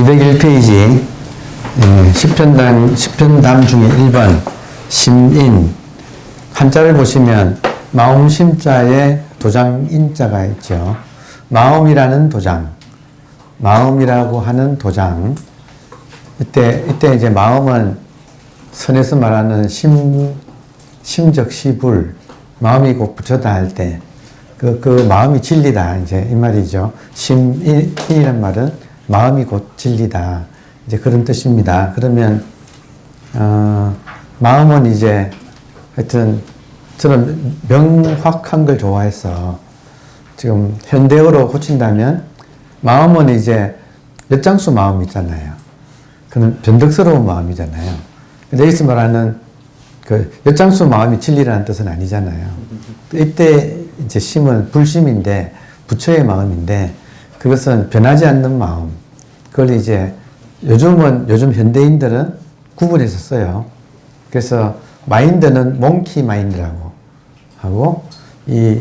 201페이지 10편담 중에 1번 심인 한자를 보시면 마음심자에 도장인자가 있죠. 마음이라는 도장, 마음이라고 하는 도장. 이때 이제 마음은 선에서 말하는 심적 시불, 마음이 곧 부처다 할 때 그 마음이 진리다 이제 이 말이죠. 심인이란 말은 마음이 곧 진리다 이제 그런 뜻입니다. 그러면 마음은 이제 하여튼 저는 명확한 걸 좋아해서 지금 현대어로 고친다면 마음은 이제 엿장수 마음이잖아요. 그는 변덕스러운 마음이잖아요. 근데 여기서 말하는 그 엿장수 마음이 진리라는 뜻은 아니잖아요. 이때 이제 심은 불심인데 부처의 마음인데 그것은 변하지 않는 마음. 그걸 이제 요즘 현대인들은 구분해서 써요. 그래서 마인드는 몽키 마인드라고 하고 이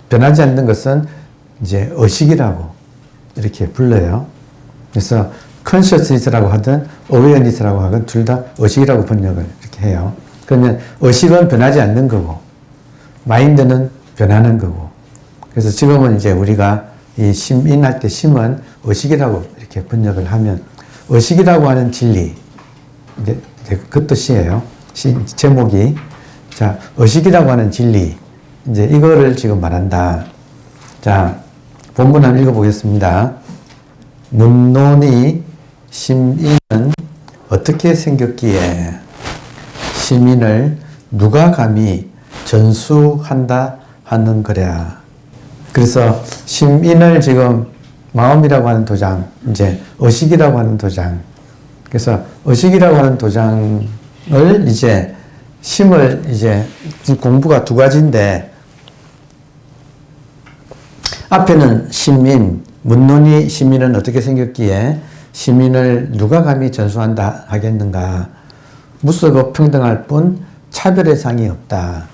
변하지 않는 것은 이제 의식이라고 이렇게 불러요. 그래서 consciousness라고 하든 awareness라고 하든 둘 다 의식이라고 번역을 이렇게 해요. 그러면 의식은 변하지 않는 거고 마인드는 변하는 거고. 그래서 지금은 이제 우리가 이 심인할 때 심은 의식이라고 이렇게 번역을 하면 의식이라고 하는 진리 이제 그 뜻이에요. 제목이 자 의식이라고 하는 진리 이제 이거를 지금 말한다. 자 본문 한번 읽어보겠습니다. 문논이 심인은 어떻게 생겼기에 심인을 누가 감히 전수한다 하는 거랴. 그래서 심인을 지금 마음이라고 하는 도장, 이제 의식이라고 하는 도장. 그래서 의식이라고 하는 도장을 이제 심을 이제 공부가 두 가지인데 앞에는 심인, 문논이 심인은 어떻게 생겼기에 심인을 누가 감히 전수한다 하겠는가. 무서고 평등할 뿐 차별의 상이 없다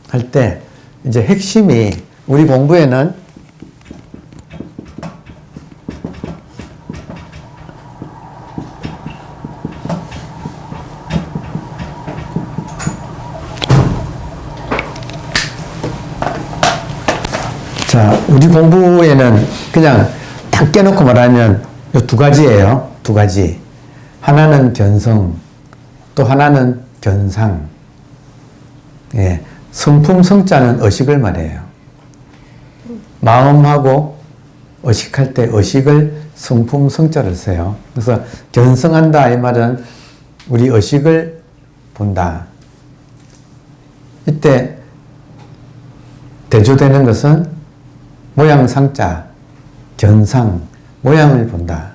할 때 이제 핵심이 우리 공부에는 자 우리 공부에는 그냥 딱 깨놓고 말하면 이 두 가지예요. 두 가지. 하나는 견성 또 하나는 견상. 예. 성품 성자는 의식을 말해요. 마음하고 의식할 때 의식을 성품 성자를 써요. 그래서 견성한다 이 말은 우리 의식을 본다. 이때 대조되는 것은 모양상자, 견상, 모양을 본다.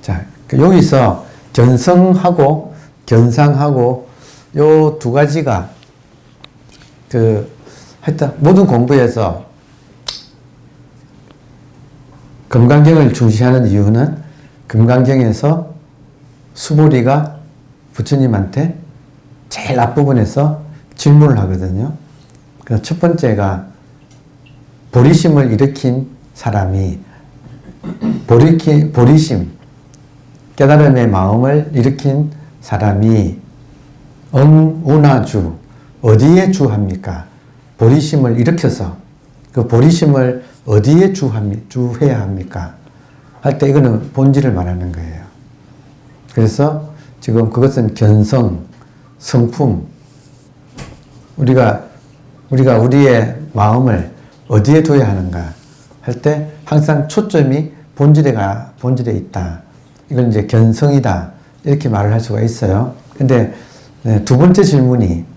자, 여기서 견성하고 견상하고 요 두 가지가 하여튼 모든 공부에서 금강경을 중시하는 이유는 금강경에서 수보리가 부처님한테 제일 앞부분에서 질문을 하거든요. 첫 번째가 보리심을 일으킨 사람이 보리심, 깨달음의 마음을 일으킨 사람이 응우나주 어디에 주합니까? 보리심을 일으켜서 그 보리심을 어디에 주해야 합니까? 할 때 이거는 본질을 말하는 거예요. 그래서 지금 그것은 견성, 성품, 우리가 우리의 마음을 어디에 둬야 하는가 할 때 항상 초점이 본질에 있다. 이걸 이제 견성이다. 이렇게 말을 할 수가 있어요. 근데 두 번째 질문이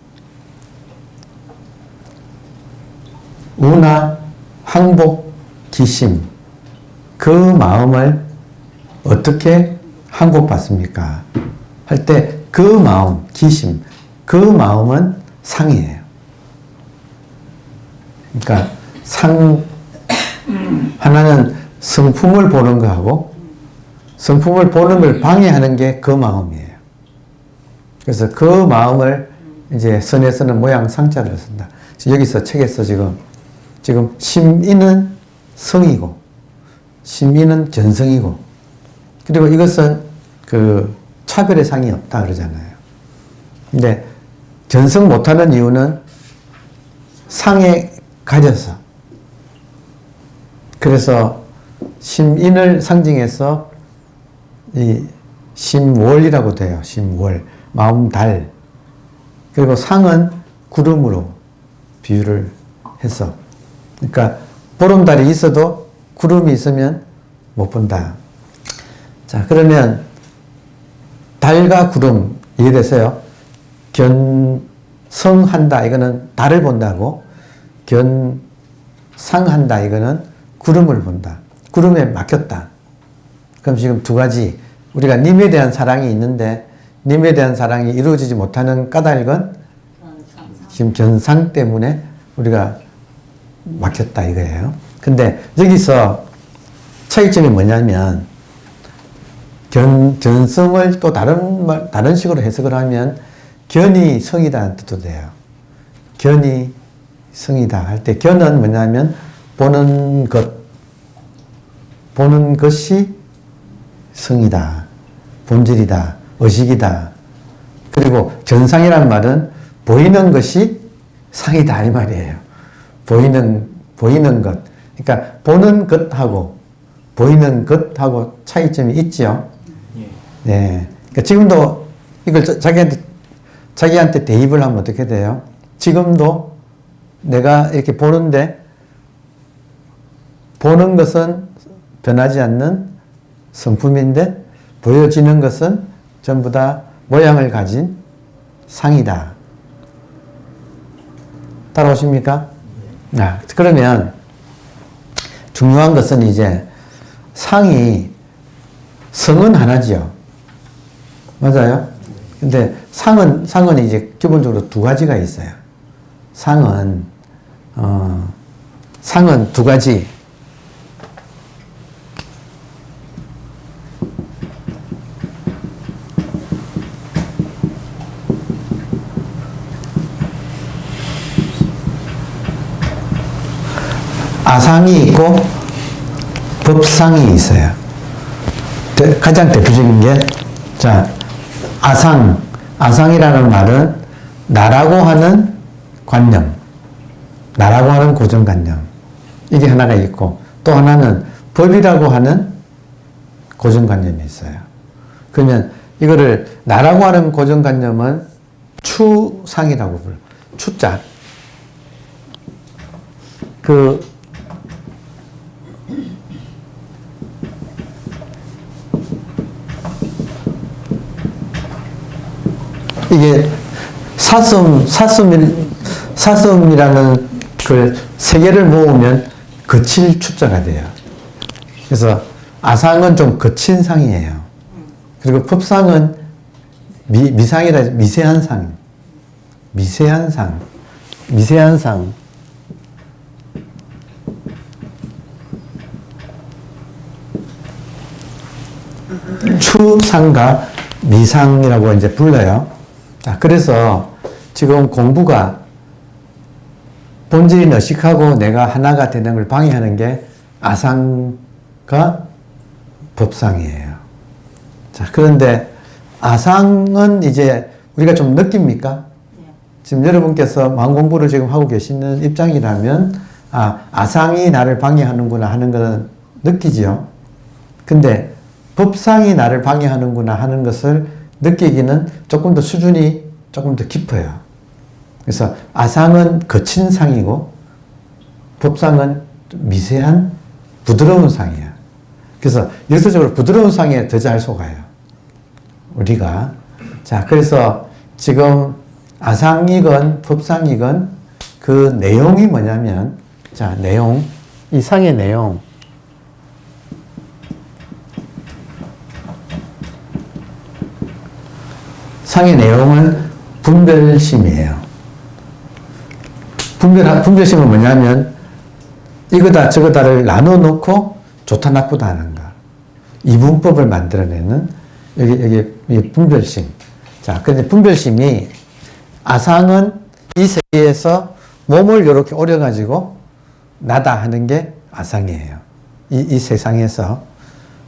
우나 항복 기심 그 마음을 어떻게 항복받습니까? 할 때 그 마음, 기심 그 마음은 상이에요. 그러니까 하나는 성품을 보는 거하고 성품을 보는 걸 방해하는 게 그 마음이에요. 그래서 그 마음을 이제 선에서는 모양 상자를 쓴다. 여기서 책에서 지금 심인은 성이고 심인은 견성이고 그리고 이것은 그 차별의 상이 없다 그러잖아요. 근데 견성 못하는 이유는 상에 가려서. 그래서 심인을 상징해서 이 심월이라고 돼요. 심월. 마음달. 그리고 상은 구름으로 비유를 해서. 그러니까 보름달이 있어도 구름이 있으면 못 본다. 자, 그러면 달과 구름 이해되세요? 견성한다. 이거는 달을 본다고. 견상한다. 이거는 구름을 본다. 구름에 막혔다. 그럼 지금 두 가지. 우리가 님에 대한 사랑이 있는데 님에 대한 사랑이 이루어지지 못하는 까닭은 지금 견상 때문에 우리가 막혔다 이거예요. 근데 여기서 차이점이 뭐냐면 견성을 또 다른 식으로 해석을 하면 견이 성이다는 뜻도 돼요. 견이 성이다 할 때 견은 뭐냐면 보는 것이 성이다. 본질이다. 의식이다. 그리고 견상이라는 말은 보이는 것이 상이다 이 말이에요. 보이는 것. 그러니까 보는 것하고 보이는 것하고 차이점이 있죠. 네. 그러니까 지금도 이걸 자기한테 대입을 하면 어떻게 돼요? 지금도 내가 이렇게 보는데 보는 것은 변하지 않는 성품인데 보여지는 것은 전부 다 모양을 가진 상이다. 따라오십니까? 아, 그러면 중요한 것은 이제 상은 하나지요. 맞아요? 근데 상은 이제 기본적으로 두 가지가 있어요. 상은 두 가지. 아상이 있고 법상이 있어요. 가장 대표적인 게, 자, 아상이라는 말은 나라고 하는 관념, 나라고 하는 고정관념. 이게 하나가 있고, 또 하나는 법이라고 하는 고정관념이 있어요. 그러면 이거를 나라고 하는 고정관념은 추상이라고 불러요. 추자. 이게 사슴이라는 그 세 개를 모으면 거칠 추자가 돼요. 그래서 아상은 좀 거친 상이에요. 그리고 법상은 미상이라 미세한 상. 추상과 미상이라고 이제 불러요. 자, 그래서 지금 공부가 본질이 의식하고 내가 하나가 되는 걸 방해하는 게 아상과 법상이에요. 자, 그런데 아상은 이제 우리가 좀 느낍니까? 지금 여러분께서 마음 공부를 지금 하고 계시는 입장이라면, 아상이 나를 방해하는구나 하는 것은 느끼지요. 근데 법상이 나를 방해하는구나 하는 것을 느끼기는 조금 더 수준이 조금 더 깊어요. 그래서 아상은 거친 상이고 법상은 미세한 부드러운 상이야. 그래서 역설적으로 부드러운 상에 더 잘 속아요. 우리가. 자, 그래서 지금 아상이건 법상이건 그 내용이 뭐냐면, 자, 내용. 이 상의 내용. 상의 내용은 분별심이에요. 분별심은 뭐냐면 이거다 저거다를 나눠 놓고 좋다 나쁘다 하는 거. 이분법을 만들어내는 여기 분별심. 자, 근데 분별심이 아상은 이 세계에서 몸을 이렇게 오려가지고 나다 하는 게 아상이에요. 이 세상에서.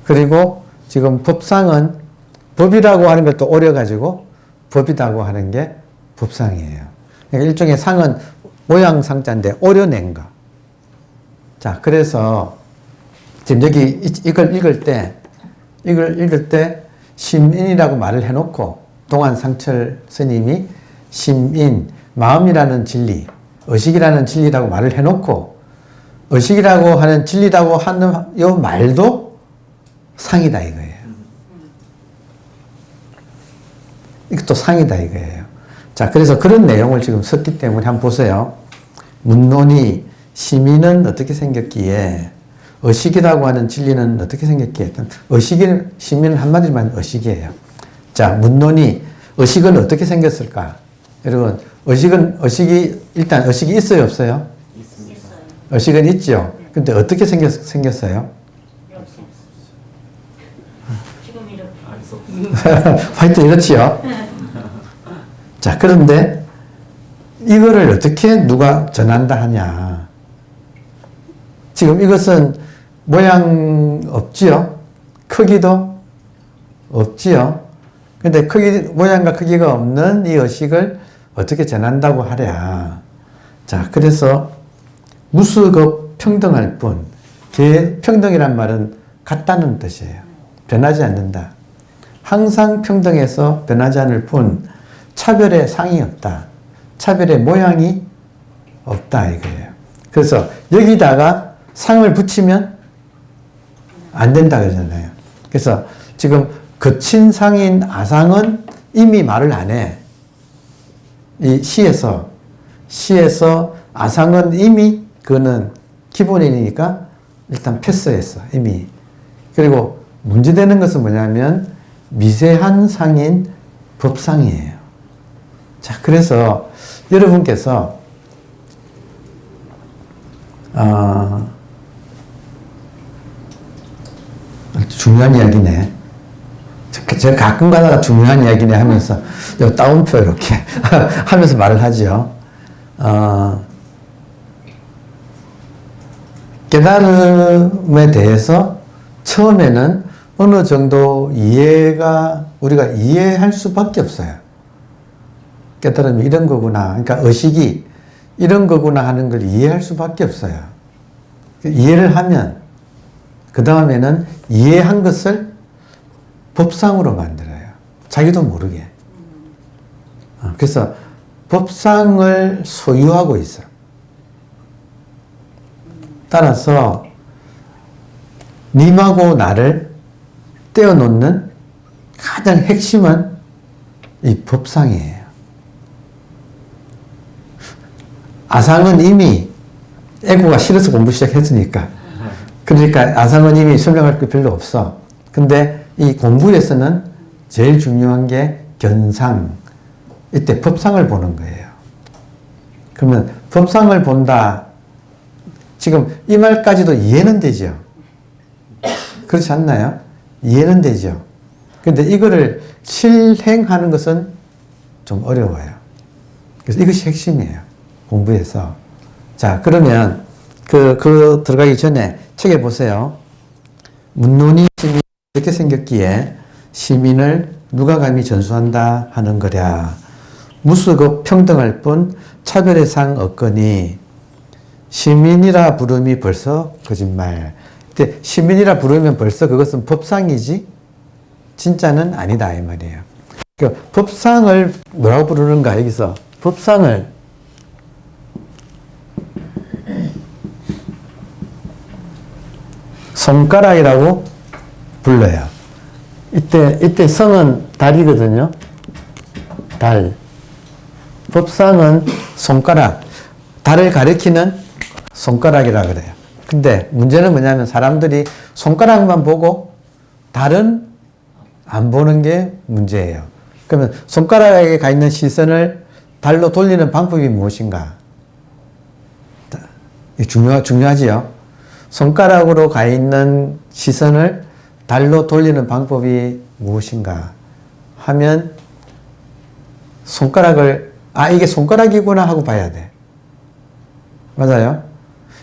그리고 지금 법상은 법이라고 하는 걸 또 오려가지고 법이라고 하는 게 법상이에요. 그러니까 일종의 상은 모양상자인데 오려낸 거. 자, 그래서 지금 여기 이걸 읽을 때 심인이라고 말을 해놓고 동안상철 스님이 심인, 마음이라는 진리, 의식이라는 진리라고 말을 해놓고 의식이라고 하는 진리라고 하는 이 말도 상이다 이거예요. 이것도 상이다 이거예요. 자, 그래서 그런 내용을 지금 썼기 때문에 한번 보세요. 문론이 심인은 어떻게 생겼기에 의식이라고 하는 진리는 어떻게 생겼기에 심인은 한마디만 의식이에요. 자, 문론이 의식은 어떻게 생겼을까? 여러분, 일단 의식이 있어요, 없어요? 있습니다. 의식은 있죠. 근데 어떻게 생겼어요? 지금 이렇게. 하여튼 이렇지요. 자, 그런데 이거를 어떻게 누가 전한다 하냐. 지금 이것은 모양 없지요? 크기도 없지요? 근데 모양과 크기가 없는 이 의식을 어떻게 전한다고 하랴. 자, 그래서 무수급 평등할 뿐, 평등이란 말은 같다는 뜻이에요. 변하지 않는다. 항상 평등해서 변하지 않을 뿐, 차별의 상이 없다. 차별의 모양이 없다 이거예요. 그래서 여기다가 상을 붙이면 안 된다 그러잖아요. 그래서 지금 거친 상인 아상은 이미 말을 안 해. 이 시에서 아상은 이미 그거는 기본인이니까 일단 패스했어 이미. 그리고 문제되는 것은 뭐냐면 미세한 상인 법상이에요. 자, 그래서 여러분께서 중요한 이야기네. 제가 가끔 가다가 중요한 이야기네 하면서 따옴표 이렇게 하면서 말을 하죠. 깨달음에 대해서 처음에는 어느 정도 우리가 이해할 수밖에 없어요. 깨달음이 이런 거구나. 그러니까 의식이 이런 거구나 하는 걸 이해할 수밖에 없어요. 이해를 하면 그 다음에는 이해한 것을 법상으로 만들어요. 자기도 모르게. 그래서 법상을 소유하고 있어요. 따라서 님하고 나를 떼어놓는 가장 핵심은 이 법상이에요. 아상은 이미 애고가 싫어서 공부 시작했으니까. 그러니까 아상은 이미 설명할 게 별로 없어. 근데 이 공부에서는 제일 중요한 게 견상. 이때 법상을 보는 거예요. 그러면 법상을 본다. 지금 이 말까지도 이해는 되죠. 그렇지 않나요? 이해는 되죠. 근데 이거를 실행하는 것은 좀 어려워요. 그래서 이것이 핵심이에요. 공부에서. 자, 그러면 그 들어가기 전에 책에 보세요. 문론이 시민이 어떻게 생겼기에 시민을 누가 감히 전수한다 하는 거랴. 무수급 평등할 뿐 차별의 상 없거니 시민이라 부름이 벌써 거짓말. 근데 시민이라 부르면 벌써 그것은 법상이지 진짜는 아니다 이 말이에요. 그러니까 법상을 뭐라고 부르는가 여기서 법상을 손가락이라고 불러요. 이때 성은 달이거든요. 달. 법상은 손가락. 달을 가리키는 손가락이라 그래요. 근데 문제는 뭐냐면 사람들이 손가락만 보고 달은 안 보는 게 문제예요. 그러면 손가락에 가 있는 시선을 달로 돌리는 방법이 무엇인가? 중요하지요. 손가락으로 가 있는 시선을 달로 돌리는 방법이 무엇인가 하면 손가락을 이게 손가락이구나 하고 봐야 돼. 맞아요?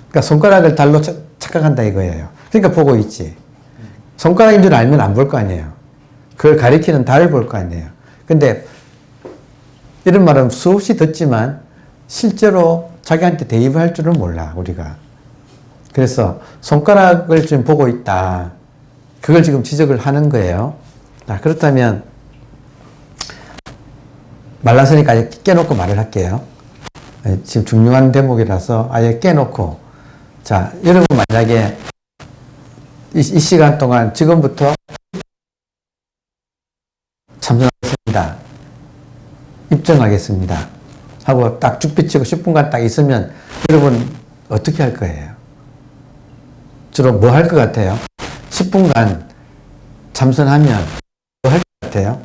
그러니까 손가락을 달로 착각한다 이거예요. 그러니까 보고 있지. 손가락인 줄 알면 안 볼 거 아니에요. 그걸 가리키는 달을 볼 거 아니에요. 근데 이런 말은 수없이 듣지만 실제로 자기한테 대입할 줄은 몰라, 우리가. 그래서 손가락을 지금 보고 있다. 그걸 지금 지적을 하는 거예요. 자, 그렇다면 말랐으니까 아예 깨놓고 말을 할게요. 지금 중요한 대목이라서 아예 깨놓고. 자, 여러분 만약에 이 시간 동안 지금부터 참선하겠습니다. 입증하겠습니다. 하고 딱 죽비치고 10분간 딱 있으면 여러분 어떻게 할 거예요? 주로 뭐 할 것 같아요? 10분간 참선하면 뭐 할 것 같아요?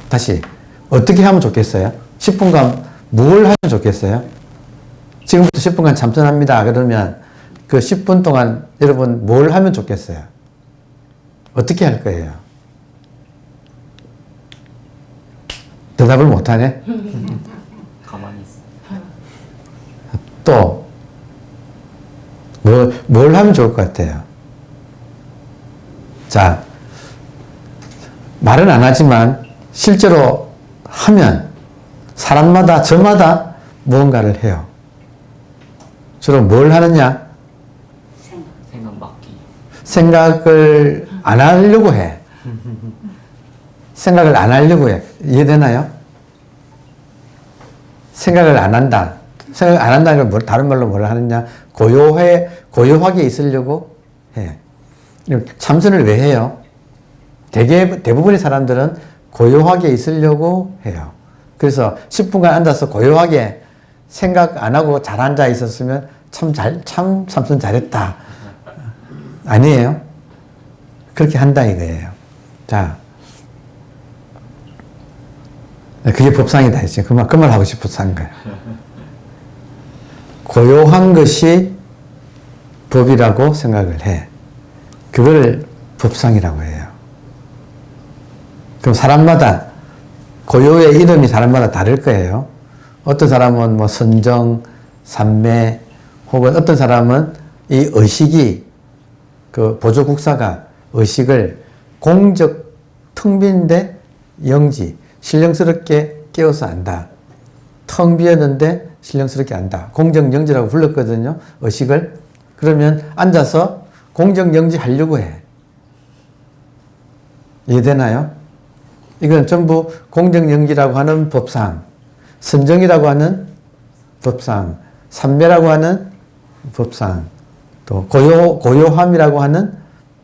다시 어떻게 하면 좋겠어요? 10분간 뭘 하면 좋겠어요? 지금부터 10분간 참선합니다. 그러면 그 10분 동안 여러분 뭘 하면 좋겠어요? 어떻게 할 거예요? 대답을 못하네? 가만히 있어. 또, 뭘 하면 좋을 것 같아요? 자, 말은 안 하지만 실제로 하면 사람마다, 저마다 무언가를 해요. 주로 뭘 하느냐? 생각 맡기. 생각을 안 하려고 해. 생각을 안 하려고 해. 이해되나요? 생각을 안 한다. 생각을 안 한다는 걸 다른 말로 뭐라 하느냐? 고요하게 있으려고 해. 참선을 왜 해요? 대부분의 사람들은 고요하게 있으려고 해요. 그래서 10분간 앉아서 고요하게 생각 안 하고 잘 앉아 있었으면 참 참선 잘했다. 아니에요? 그렇게 한다 이거예요. 자. 그게 법상이다. 지금 그 말 하고 싶어서 한 거예요. 고요한 것이 법이라고 생각을 해. 그걸 법상이라고 해요. 그럼 사람마다 고요의 이름이 사람마다 다를 거예요. 어떤 사람은 뭐 선정, 삼매, 혹은 어떤 사람은 이 의식이 그 보조국사가 의식을 공적 텅 빈데 영지 신령스럽게 깨워서 안다. 텅 비었는데 신령스럽게 안다. 공정영지라고 불렀거든요. 의식을. 그러면 앉아서 공정영지 하려고 해. 이해되나요? 이건 전부 공정영지라고 하는 법상, 선정이라고 하는 법상, 삼매라고 하는 법상, 또 고요함이라고 하는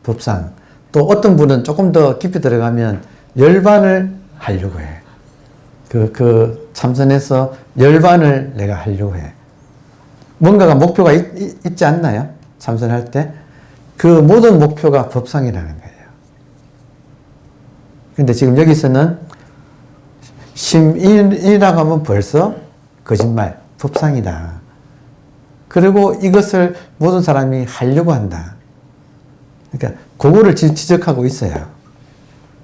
법상, 또 어떤 분은 조금 더 깊이 들어가면 열반을 하려고 해. 참선해서 열반을 내가 하려고 해. 뭔가가 목표가 있지 않나요? 참선할 때. 그 모든 목표가 법상이라는 거예요. 근데 지금 여기서는 심인이라고 하면 벌써 거짓말, 법상이다. 그리고 이것을 모든 사람이 하려고 한다. 그러니까 그거를 지적하고 있어요.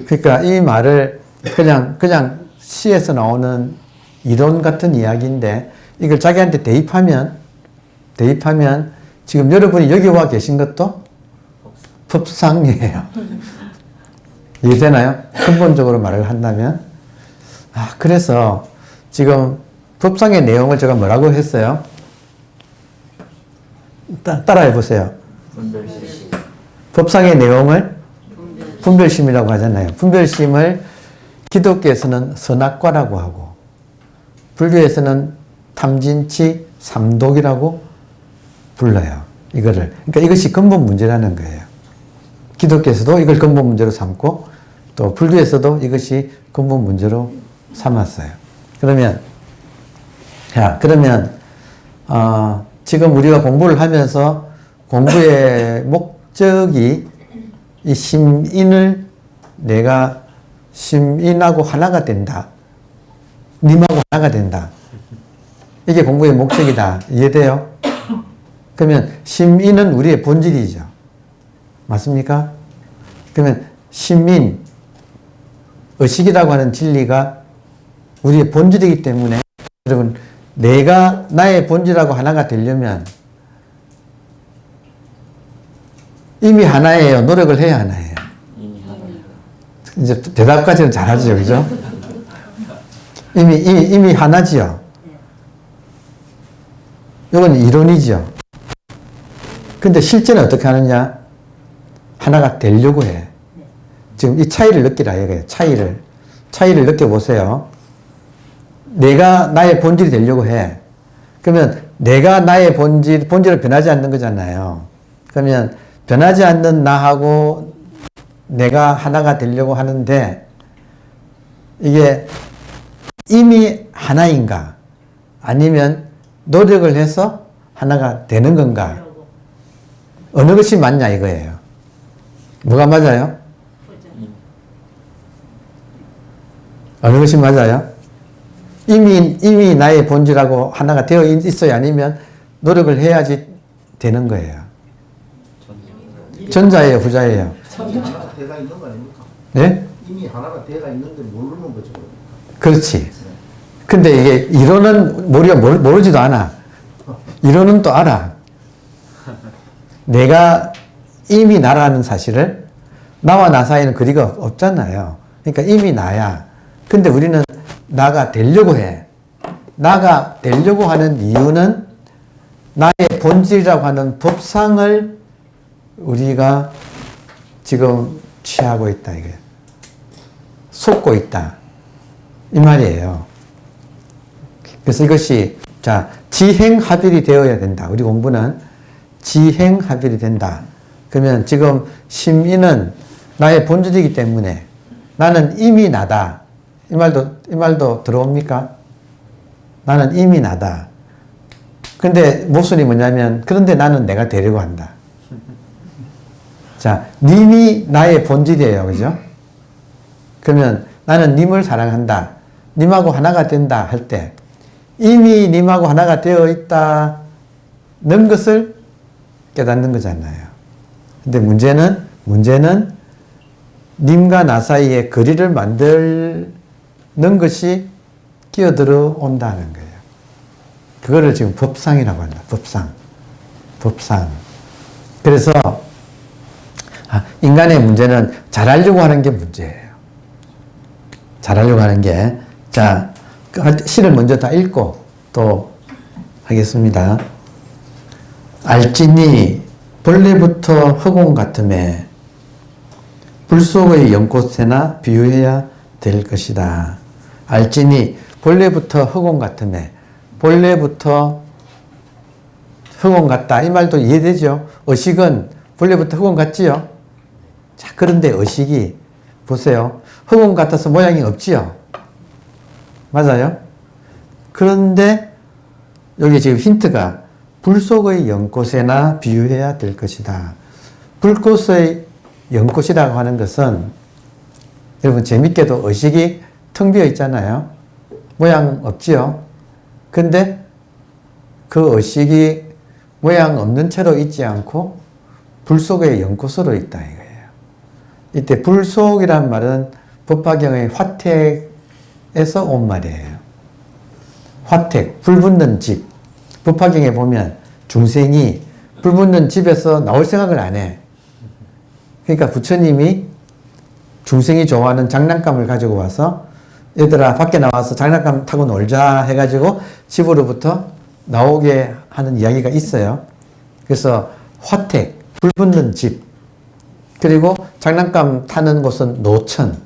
그러니까 이 말을 그냥 시에서 나오는 이론 같은 이야기인데 이걸 자기한테 대입하면 지금 여러분이 여기 와 계신 것도 법상이에요. 이해되나요? 근본적으로 말을 한다면. 그래서 지금 법상의 내용을 제가 뭐라고 했어요? 따라해 보세요. 분별심. 법상의 내용을 분별심이라고 하잖아요. 분별심을 기독교에서는 선악과라고 하고 불교에서는 탐진치 삼독이라고 불러요. 이거를. 그러니까 이것이 근본 문제라는 거예요. 기독교에서도 이걸 근본 문제로 삼고 또 불교에서도 이것이 근본 문제로 삼았어요. 그러면 지금 우리가 공부를 하면서 공부의 목적이 이 심인을 내가 심인하고 하나가 된다. 님하고 하나가 된다. 이게 공부의 목적이다. 이해돼요? 그러면 심인은 우리의 본질이죠. 맞습니까? 그러면 심인, 의식이라고 하는 진리가 우리의 본질이기 때문에 여러분 내가 나의 본질하고 하나가 되려면 이미 하나예요? 노력을 해야 하나예요? 이미 하나예요. 이제 대답까지는 잘하죠, 그죠? 이미 하나지요? 이건 이론이죠. 근데 실제는 어떻게 하느냐? 하나가 되려고 해. 지금 이 차이를 느끼라 이거예요. 차이를 느껴보세요. 내가 나의 본질이 되려고 해. 그러면 내가 나의 본질은 변하지 않는 거잖아요. 그러면 변하지 않는 나하고 내가 하나가 되려고 하는데 이게 이미 하나인가? 아니면 노력을 해서 하나가 되는 건가? 어느 것이 맞냐 이거예요. 뭐가 맞아요? 어느 것이 맞아요? 이미 나의 본질하고 하나가 되어 있어야 아니면 노력을 해야지 되는 거예요. 전자예요, 후자예요? 이미 하나가 돼가 있는 거 아닙니까? 네? 이미 하나가 돼가 있는데 모르는 거죠. 그렇지. 근데 이게 이론은 모르지도 않아. 이론은 또 알아. 내가 이미 나라는 사실을 나와 나 사이에는 거리가 없잖아요. 그러니까 이미 나야. 근데 우리는 나가 되려고 해. 나가 되려고 하는 이유는 나의 본질이라고 하는 법상을 우리가 지금 취하고 있다 이거예요. 속고 있다. 이 말이에요. 그래서 이것이 자 지행합일이 되어야 된다. 우리 공부는 지행합일이 된다. 그러면 지금 심의는 나의 본질이기 때문에 나는 이미 나다. 이 말도 들어옵니까? 나는 이미 나다. 근데 모순이 뭐냐면 그런데 나는 내가 되려고 한다. 자, 님이 나의 본질이에요. 그죠? 그러면 나는 님을 사랑한다. 님하고 하나가 된다 할 때 이미 님하고 하나가 되어 있다는 것을 깨닫는 거잖아요. 근데 문제는 님과 나 사이에 거리를 만드는 것이 끼어들어 온다는 거예요. 그거를 지금 법상이라고 한다. 법상. 그래서 인간의 문제는 잘하려고 하는 게 문제예요. 잘하려고 하는 게. 자, 시를 먼저 다 읽고 또 하겠습니다. 알지니 본래부터 허공 같음에 불 속의 연꽃새나 비유해야 될 것이다. 알지니 본래부터 허공 같음에 본래부터 허공 같다. 이 말도 이해되죠? 의식은 본래부터 허공 같지요? 자, 그런데 의식이 보세요. 허공 같아서 모양이 없지요? 맞아요? 그런데 여기 지금 힌트가 불 속의 연꽃에나 비유해야 될 것이다. 불꽃의 연꽃이라고 하는 것은 여러분 재밌게도 의식이 텅 비어 있잖아요. 모양 없지요? 근데 그 의식이 모양 없는 채로 있지 않고 불 속의 연꽃으로 있다 이거예요. 이때 불속이란 말은 법화경의 화택에서 온 말이에요. 화택, 불 붙는 집. 법화경에 보면 중생이 불 붙는 집에서 나올 생각을 안 해. 그러니까 부처님이 중생이 좋아하는 장난감을 가지고 와서 얘들아 밖에 나와서 장난감 타고 놀자 해가지고 집으로부터 나오게 하는 이야기가 있어요. 그래서 화택, 불 붙는 집, 그리고 장난감 타는 곳은 노천,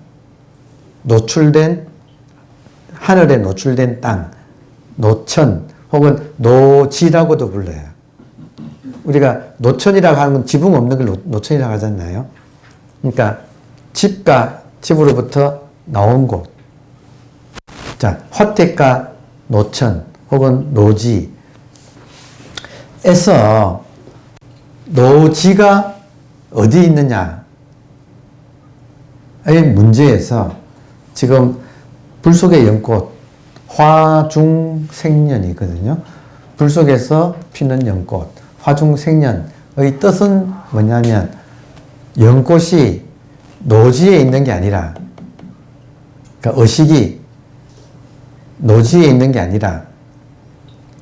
노출된 하늘에 노출된 땅, 노천 혹은 노지라고도 불러요. 우리가 노천이라고 하는 건 지붕 없는 걸 노천이라고 하잖아요. 그러니까 집과 집으로부터 나온 곳. 자, 화택과 노천 혹은 노지에서 노지가 어디 있느냐? 이 문제에서 지금 불 속의 연꽃, 화중생년이거든요. 불 속에서 피는 연꽃, 화중생년의 뜻은 뭐냐면 연꽃이 노지에 있는 게 아니라, 그러니까 의식이 노지에 있는 게 아니라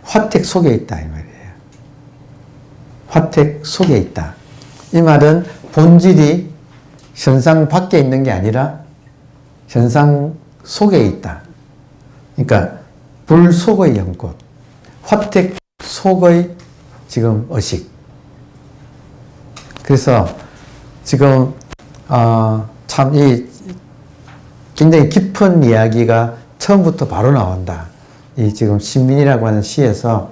화택 속에 있다 이 말이에요. 화택 속에 있다. 이 말은 본질이 현상 밖에 있는 게 아니라 현상 속에 있다. 그러니까 불 속의 연꽃, 화택 속의 지금 의식. 그래서 지금 참 이 굉장히 깊은 이야기가 처음부터 바로 나온다. 이 지금 신민이라고 하는 시에서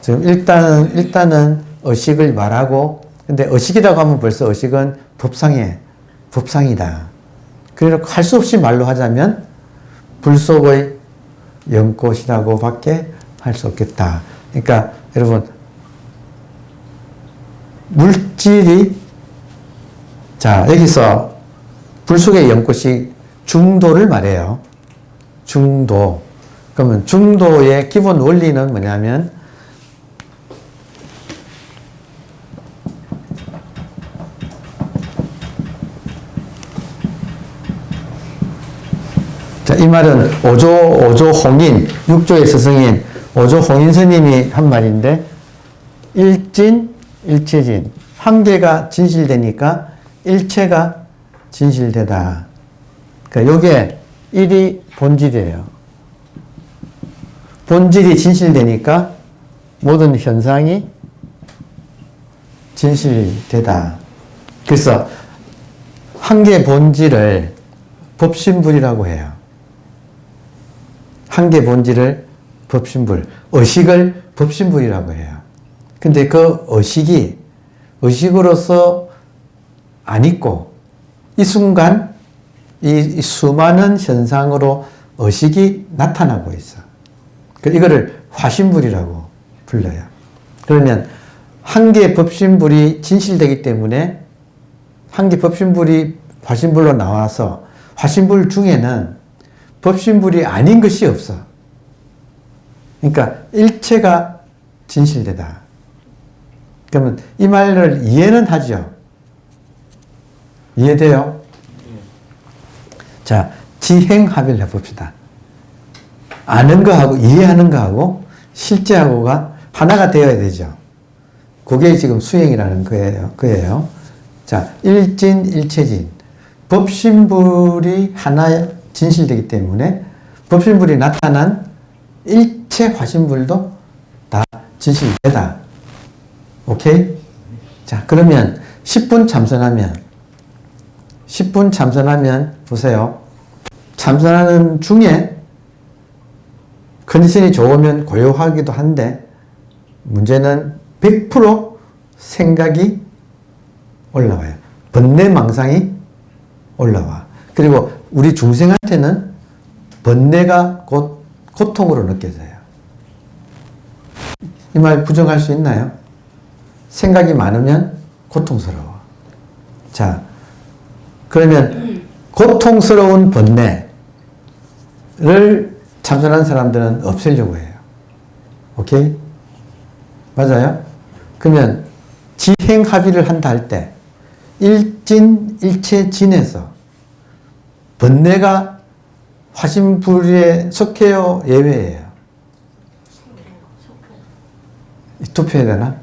지금 일단은 의식을 말하고, 근데 의식이라고 하면 벌써 의식은 법상이다. 그래서 할 수 없이 말로 하자면 불 속의 연꽃이라고 밖에 할 수 없겠다. 그러니까 여러분, 물질이, 자, 여기서 불 속의 연꽃이 중도를 말해요. 중도. 그러면 중도의 기본 원리는 뭐냐면, 자, 이 말은 오조 홍인, 6조의 스승인 오조 홍인 스님이 한 말인데, 일진, 일체진. 한 개가 진실되니까 일체가 진실되다. 그러니까 요게 일이 본질이에요. 본질이 진실되니까 모든 현상이 진실되다. 그래서 한 개의 본질을 법신불이라고 해요. 한 개의 본질을 법신불, 의식을 법신불이라고 해요. 근데 그 의식이 의식으로서 안 있고, 이 순간 이 수많은 현상으로 의식이 나타나고 있어. 이거를 화신불이라고 불러요. 그러면 한 개의 법신불이 진실되기 때문에 한 개의 법신불이 화신불로 나와서 화신불 중에는 법신불이 아닌 것이 없어. 그러니까 일체가 진실되다. 그러면 이 말을 이해는 하죠. 이해돼요? 자, 지행합의를 해봅시다. 아는 거하고 이해하는 거하고 실제하고가 하나가 되어야 되죠. 그게 지금 수행이라는 거예요. 자, 일진, 일체진. 법신불이 하나 진실되기 때문에 법신불이 나타난 일체 화신불도 다 진실되다. 오케이? 자, 그러면 10분 참선하면 보세요. 참선하는 중에 컨디션이 좋으면 고요하기도 한데, 문제는 100% 생각이 올라와요. 번뇌망상이 올라와. 그리고 우리 중생한테는 번뇌가 곧 고통으로 느껴져요. 이 말 부정할 수 있나요? 생각이 많으면 고통스러워. 자, 그러면 고통스러운 번뇌를 참선하는 사람들은 없애려고 해요. 오케이? 맞아요? 그러면 지행합의를 한다 할 때 일진, 일체진에서 번뇌가 화신불에 속해요? 예외예요? 투표해야 되나?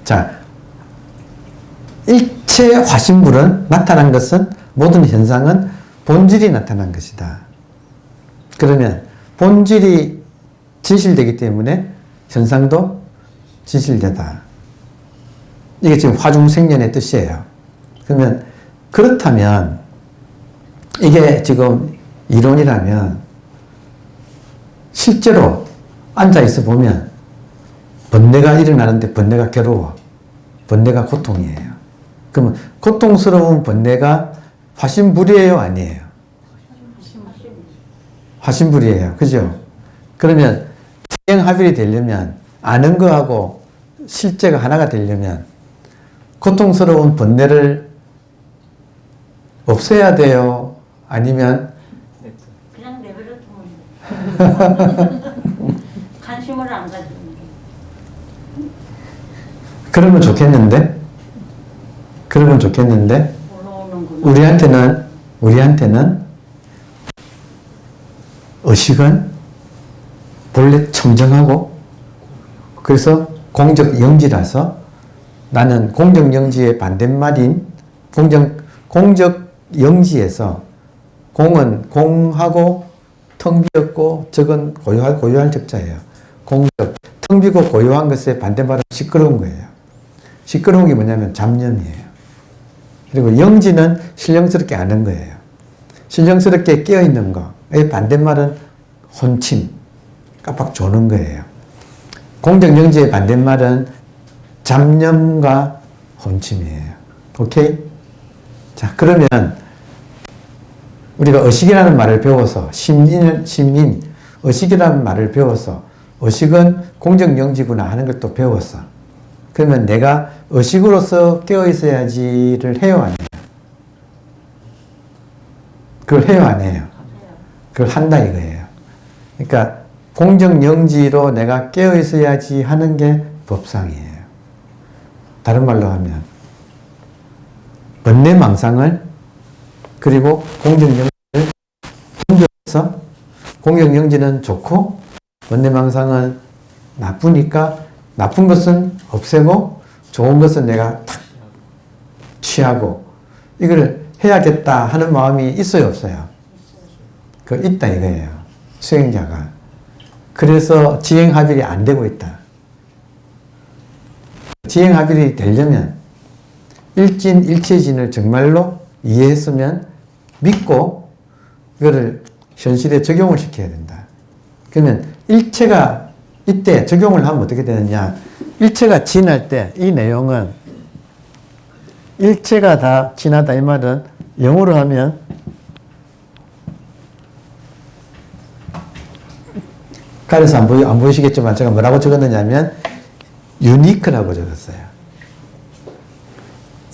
자, 일체 화신불은 나타난 것은, 모든 현상은 본질이 나타난 것이다. 그러면 본질이 진실되기 때문에 현상도 진실되다. 이게 지금 화중생년의 뜻이에요. 그러면 그렇다면 이게 지금 이론이라면 실제로 앉아있어 보면 번뇌가 일어나는데 번뇌가 괴로워. 번뇌가 고통이에요. 그러면 고통스러운 번뇌가 화신불이에요? 아니에요? 화신불이에요. 그죠? 그러면 지행합일이 되려면, 아는 거하고 실제가 하나가 되려면 고통스러운 번뇌를 없애야 돼요? 아니면 그냥 내버려 두면 돼. 관심을 안 가지면 돼. 그러면 좋겠는데? 그러면 좋겠는데? 올라오는구나. 우리한테는 의식은 본래 청정하고, 그래서 공적 영지라서 나는 공적영지의 반대말인 공적영지에서 공은 공하고 텅 비었고 적은 고요할 적자예요. 공적, 텅 비고 고요한 것의 반대말은 시끄러운 거예요. 시끄러운 게 뭐냐면 잡념이에요. 그리고 영지는 신령스럽게 아는 거예요. 신령스럽게 깨어있는 거. 이 반대말은 혼침, 깜빡 조는 거예요. 공적영지의 반대말은 잡념과 혼침이에요. 오케이? 자, 그러면 우리가 의식이라는 말을 배워서 심인, 의식이라는 말을 배워서 의식은 공적영지구나 하는 걸 또 배웠어. 그러면 내가 의식으로서 깨어있어야지를 해요, 안 해요? 그걸 해요, 안 해요? 그걸 한다 이거예요. 그러니까 공적영지로 내가 깨어있어야지 하는 게 법상이에요. 다른 말로 하면 번뇌망상을 그리고 공적영지를 분별해서 공적영지는 좋고 번뇌망상은 나쁘니까 나쁜 것은 없애고 좋은 것은 내가 탁 취하고 이걸 해야겠다 하는 마음이 있어요, 없어요? 그 있다 이거예요. 수행자가. 그래서 지행합일이 안 되고 있다. 지행합일이 되려면 일진, 일체진을 정말로 이해했으면 믿고 이거를 현실에 적용을 시켜야 된다. 그러면 일체가 이때 적용을 하면 어떻게 되느냐. 일체가 진할 때 이 내용은 일체가 다 진하다 이 말은 영어로 하면 가려서 안 보이시겠지만 제가 뭐라고 적었느냐면 유니크라고 적었어요.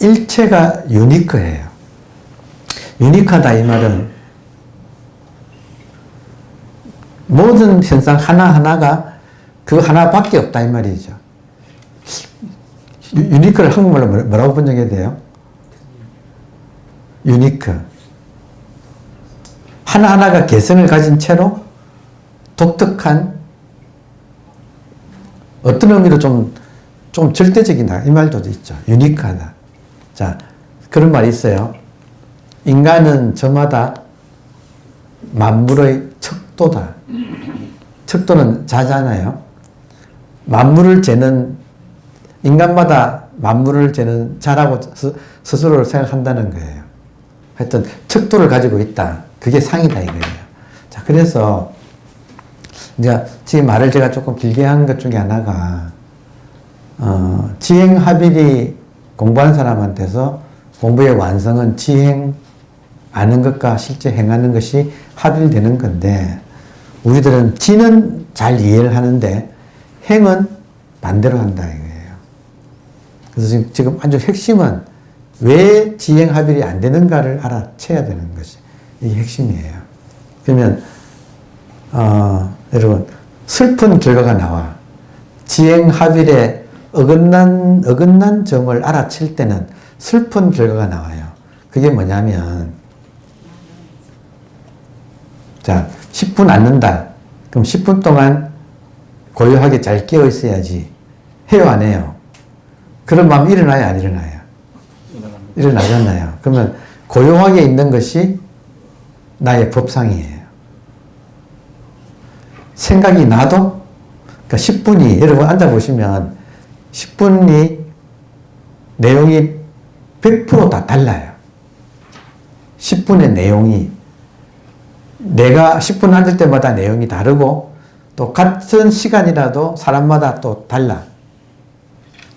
일체가 유니크해요. 유니크하다 이 말은 모든 현상 하나하나가 그 하나밖에 없다 이 말이죠. 유니크를 한국말로 뭐라고 번역해야 돼요? 유니크. 하나하나가 개성을 가진 채로 독특한 어떤 의미로 좀 절대적이다 이 말도 있죠. 유니크하다. 자, 그런 말이 있어요. 인간은 저마다 만물의 척도다. 척도는 자잖아요. 만물을 재는 인간마다 만물을 재는 자라고 스스로를 생각한다는 거예요. 하여튼 척도를 가지고 있다. 그게 상이다 이거예요. 자, 그래서 이제 지금 말을 제가 조금 길게 한 것 중에 하나가 지행합일이 공부하는 사람한테서 공부의 완성은 지행 아는 것과 실제 행하는 것이 합일되는 건데 우리들은 지는 잘 이해를 하는데 행은 반대로 한다 이거예요. 그래서 지금 아주 핵심은 왜 지행합일이 안 되는가를 알아채야 되는 것이 이게 핵심이에요. 그러면 여러분 슬픈 결과가 나와. 지행합일에 어긋난 점을 알아챌 때는 슬픈 결과가 나와요. 그게 뭐냐면 자 10분 앉는다. 그럼 10분 동안 고요하게 잘 깨어 있어야지. 해요 안 해요? 그런 마음 일어나요 안 일어나요? 일어나잖아요. 그러면 고요하게 있는 것이 나의 법상이에요. 생각이 나도 그러니까 10분이 여러분 앉아보시면 10분이 내용이 100% 다 달라요. 10분의 내용이 내가 10분 앉을 때마다 내용이 다르고 또 같은 시간이라도 사람마다 또 달라.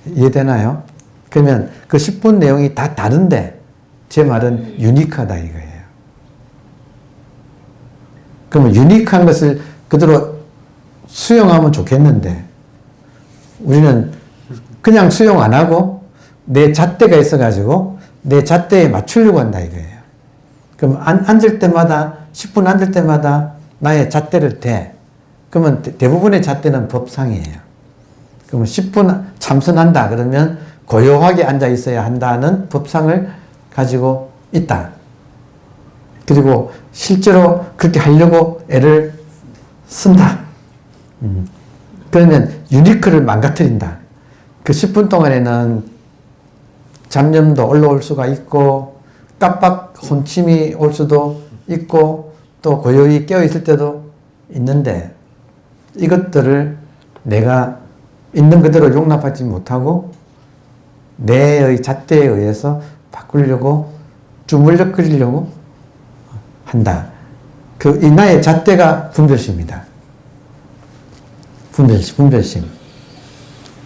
이해되나요? 그러면 그 10분 내용이 다 다른데 제 말은 유니크하다 이거예요. 그러면 유니크한 것을 그대로 수용하면 좋겠는데 우리는 그냥 수용 안 하고 내 잣대가 있어가지고 내 잣대에 맞추려고 한다 이거예요. 그럼 앉을 때마다 10분 앉을 때마다 나의 잣대를 대. 그러면 대부분의 잣대는 법상이에요. 그러면 10분 참선한다 그러면 고요하게 앉아 있어야 한다는 법상을 가지고 있다. 그리고 실제로 그렇게 하려고 애를 쓴다. 그러면 유니크를 망가뜨린다. 그 10분 동안에는 잡념도 올라올 수가 있고 깜빡 혼침이 올 수도 있고 또 고요히 깨어있을 때도 있는데 이것들을 내가 있는 그대로 용납하지 못하고 내의 잣대에 의해서 바꾸려고 주물럭거리려고 한다. 이 나의 잣대가 분별심이다. 분별심.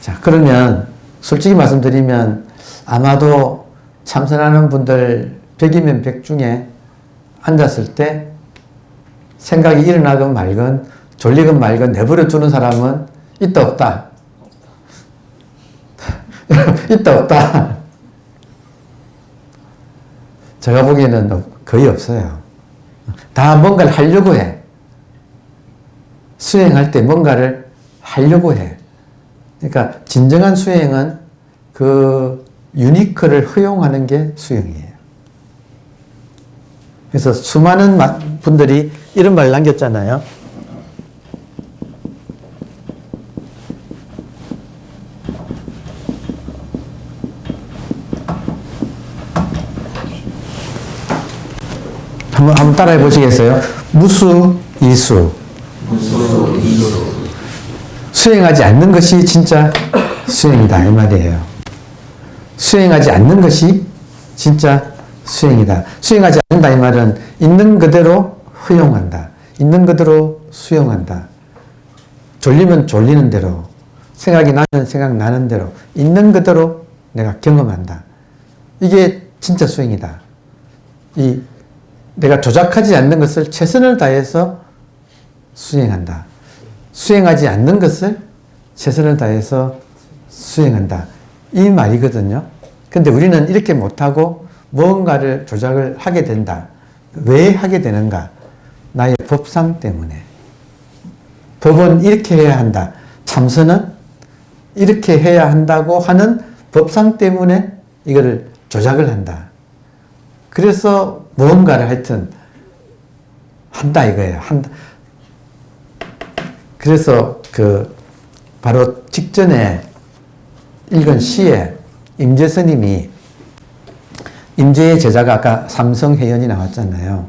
자, 그러면 솔직히 말씀드리면 아마도 참선하는 분들 100이면 100 중에 앉았을 때 생각이 일어나건 말건 졸리건 말건 내버려 두는 사람은 있다 없다. 있다 없다. 제가 보기에는 거의 없어요. 다 뭔가를 하려고 해. 수행할 때 뭔가를 하려고 해. 그러니까 진정한 수행은 그 유니크를 허용하는 게 수행이에요. 그래서 수많은 분들이 이런 말을 남겼잖아요. 한번 따라해 보시겠어요? 무수, 이수. 수행하지 않는 것이 진짜 수행이다. 이 말이에요. 수행하지 않는 것이 진짜 수행이다. 수행하지 않는다. 이 말은 있는 그대로 허용한다. 있는 그대로 수용한다. 졸리면 졸리는 대로, 생각이 나면 생각나는 대로, 있는 그대로 내가 경험한다. 이게 진짜 수행이다. 내가 조작하지 않는 것을 최선을 다해서 수행한다. 수행하지 않는 것을 최선을 다해서 수행한다. 이 말이거든요. 근데 우리는 이렇게 못하고 무언가를 조작을 하게 된다. 왜 하게 되는가? 나의 법상 때문에. 법은 이렇게 해야 한다. 참선은 이렇게 해야 한다고 하는 법상 때문에 이거를 조작을 한다. 그래서 무언가를 하여튼 한다 이거예요. 한다. 그래서 바로 직전에 읽은 시에 임재 스님이, 임재의 제자가 아까 삼성해연이 나왔잖아요.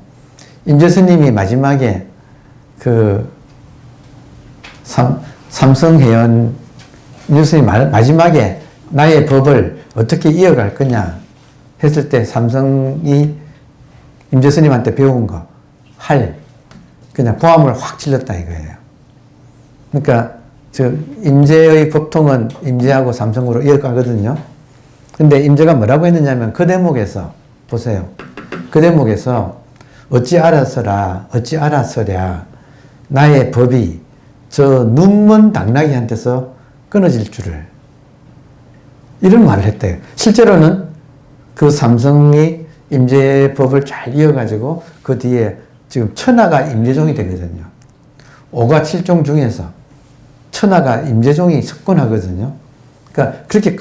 임재 스님이 마지막에 삼성해연, 임재 스님이 마지막에 나의 법을 어떻게 이어갈 거냐 했을 때 삼성이 임재 스님한테 배운 거, 그냥 고함을 확 질렀다 이거예요. 그러니까 임재의 법통은 임재하고 삼성으로 이어가거든요. 근데 임재가 뭐라고 했느냐면 그 대목에서 보세요. 그 대목에서 어찌 알았어라, 어찌 알았으랴 나의 법이 저 눈먼 당나귀한테서 끊어질 줄을, 이런 말을 했대요. 실제로는 그 삼성이 임재의 법을 잘 이어가지고 그 뒤에 지금 천하가 임재종이 되거든요. 5가 7종 중에서 천하가 임재종이 석권하거든요. 그러니까 그렇게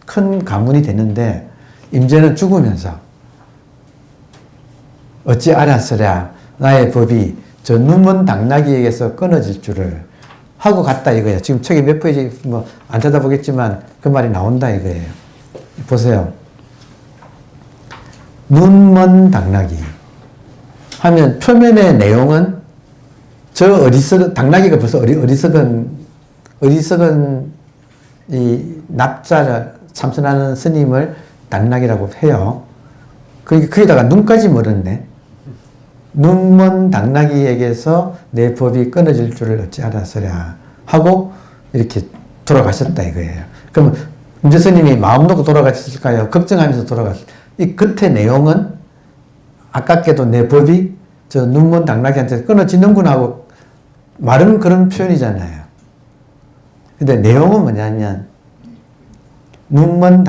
큰 가문이 되는데 임재는 죽으면서 어찌 알았으랴 나의 법이 저 눈먼 당나귀에게서 끊어질 줄을 하고 갔다 이거예요. 지금 책이 몇 페이지 안 찾아보겠지만 그 말이 나온다 이거예요. 보세요. 눈먼 당나귀 하면 표면의 내용은 저 어리석은 당나귀가 벌써 어리석은 이 납자를 참선하는 스님을 당나귀라고 해요. 거기다가 눈까지 멀었네. 눈먼 당나귀에게서 내 법이 끊어질 줄을 어찌 알았으랴 하고 이렇게 돌아가셨다 이거예요. 그럼 임재 스님이 마음 놓고 돌아가셨을까요? 걱정하면서 돌아갔을까요? 이 끝의 내용은 아깝게도 내 법이 저 눈먼 당나귀한테 끊어지는구나 하고 말은 그런 표현이잖아요. 근데 내용은 뭐냐면 눈먼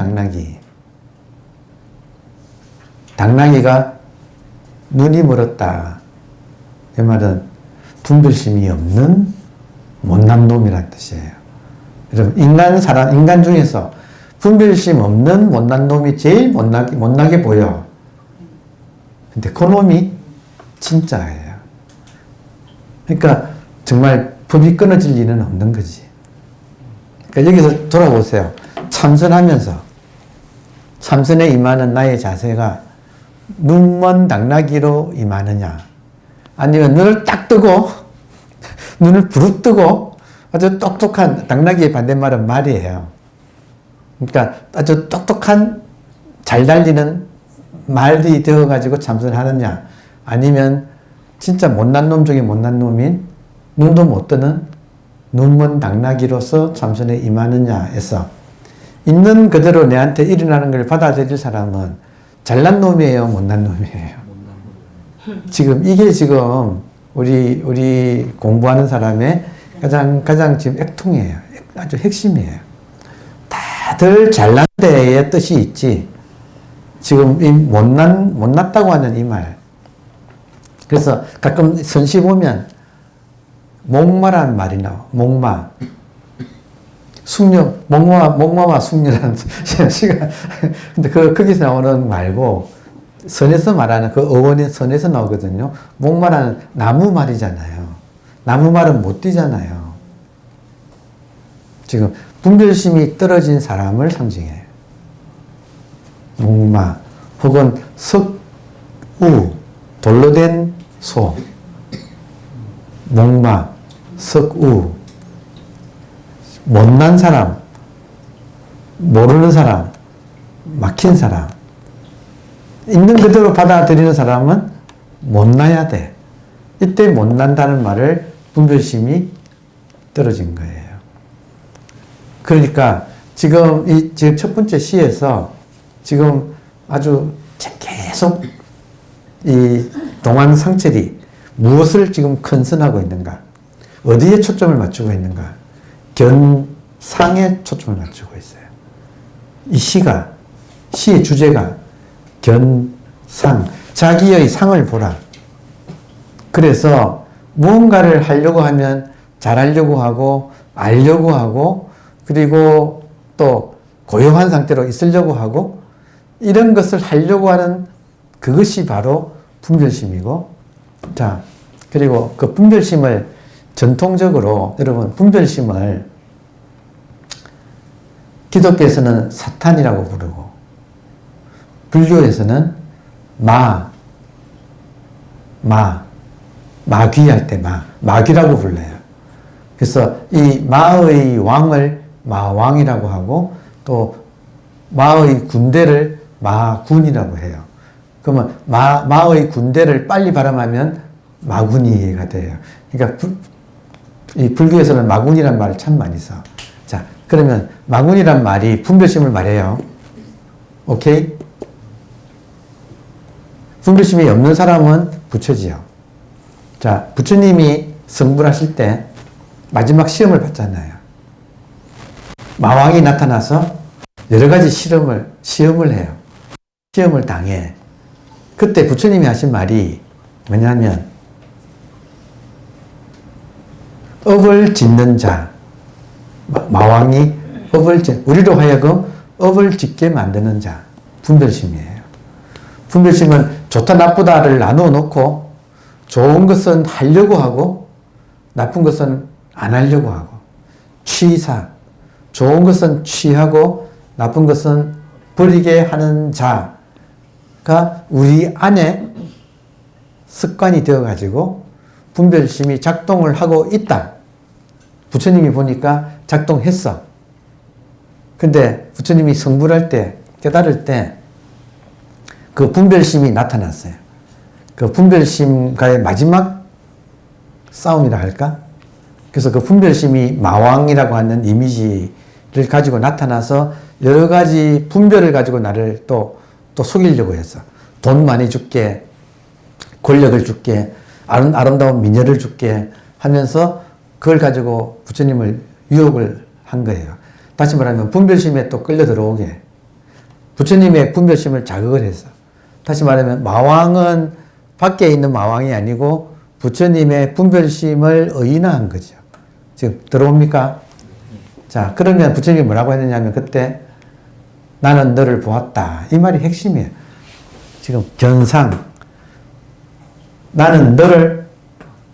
당나귀가 눈이 멀었다. 이 말은 분별심이 없는 못난 놈이라는 뜻이에요. 여러분 인간 중에서 분별심 없는 못난 놈이 제일 못나게 보여. 근데 그 놈이 진짜예요. 그러니까 정말 법이 끊어질 리는 없는 거지. 그러니까 여기서 돌아보세요. 참선하면서 참선에 임하는 나의 자세가 눈먼 당나귀로 임하느냐, 아니면 눈을 딱 뜨고 눈을 부릅뜨고 아주 똑똑한, 당나귀의 반대말은 말이에요. 그러니까 아주 똑똑한 잘 달리는 말이 되어가지고 참선하느냐, 아니면 진짜 못난 놈 중에 못난 놈인 눈도 못 뜨는 눈먼 당나귀로서 참선에 임하느냐 해서, 있는 그대로 내한테 일어나는 걸 받아들일 사람은 잘난 놈이에요, 못난 놈이에요? 지금 이게 지금 우리 공부하는 사람의 가장 지금 액통이에요. 아주 핵심이에요. 다들 잘난 데의 뜻이 있지, 지금 이 못났다고 하는 이 말. 그래서 가끔 선시 보면 목마란 말이 나와. 목마. 숙녀, 목마와 숙녀라는 시가. 근데 거기서 나오는 말고, 선에서 말하는 그 어원이 선에서 나오거든요. 목마라는 나무 말이잖아요. 나무 말은 못 뛰잖아요. 지금 분별심이 떨어진 사람을 상징해요. 목마, 혹은 석우, 돌로 된 소. 목마, 석우. 못난 사람, 모르는 사람, 막힌 사람. 있는 그대로 받아들이는 사람은 못나야 돼. 이때 못난다는 말을 분별심이 떨어진 거예요. 그러니까 지금 지금 첫 번째 시에서 지금 아주 계속 이 동안상철이 무엇을 지금 컨선하고 있는가? 어디에 초점을 맞추고 있는가? 견상에 초점을 맞추고 있어요. 이 시의 주제가 견상, 자기의 상을 보라. 그래서 무언가를 하려고 하면 잘하려고 하고, 알려고 하고, 그리고 또 고요한 상태로 있으려고 하고, 이런 것을 하려고 하는 그것이 바로 분별심이고, 자, 그리고 그 분별심을 전통적으로, 여러분, 분별심을 기독교에서는 사탄이라고 부르고, 불교에서는 마귀할 때 마귀라고 불러요. 그래서 이 마의 왕을 마왕이라고 하고, 또 마의 군대를 마군이라고 해요. 그러면 마의 군대를 빨리 발음하면 마군이가 돼요. 그러니까 이 불교에서는 마군이란 말을 참 많이 써. 자, 그러면 마군이란 말이 분별심을 말해요. 오케이? 분별심이 없는 사람은 부처지요. 자, 부처님이 성불하실 때 마지막 시험을 받잖아요. 마왕이 나타나서 여러 가지 시험을 해요. 시험을 당해. 그때 부처님이 하신 말이 뭐냐면, 업을 짓는 자, 마왕이 우리로 하여금 업을 짓게 만드는 자, 분별심이에요. 분별심은 좋다 나쁘다를 나누어 놓고, 좋은 것은 하려고 하고 나쁜 것은 안 하려고 하고, 취사, 좋은 것은 취하고 나쁜 것은 버리게 하는 자가 우리 안에 습관이 되어가지고 분별심이 작동을 하고 있다. 부처님이 보니까 작동했어. 근데 부처님이 성불할 때, 깨달을 때 그 분별심이 나타났어요. 그 분별심과의 마지막 싸움이라 할까? 그래서 그 분별심이 마왕이라고 하는 이미지를 가지고 나타나서 여러 가지 분별을 가지고 나를 또 속이려고 했어. 돈 많이 줄게, 권력을 줄게, 아름다운 미녀를 줄게 하면서 그걸 가지고 부처님을 유혹을 한 거예요. 다시 말하면 분별심에 또 끌려 들어오게. 부처님의 분별심을 자극을 했어. 다시 말하면 마왕은 밖에 있는 마왕이 아니고 부처님의 분별심을 의인화한 거죠. 지금 들어옵니까? 자, 그러면 부처님이 뭐라고 했느냐면, 그때 나는 너를 보았다. 이 말이 핵심이에요. 지금 견상. 나는 너를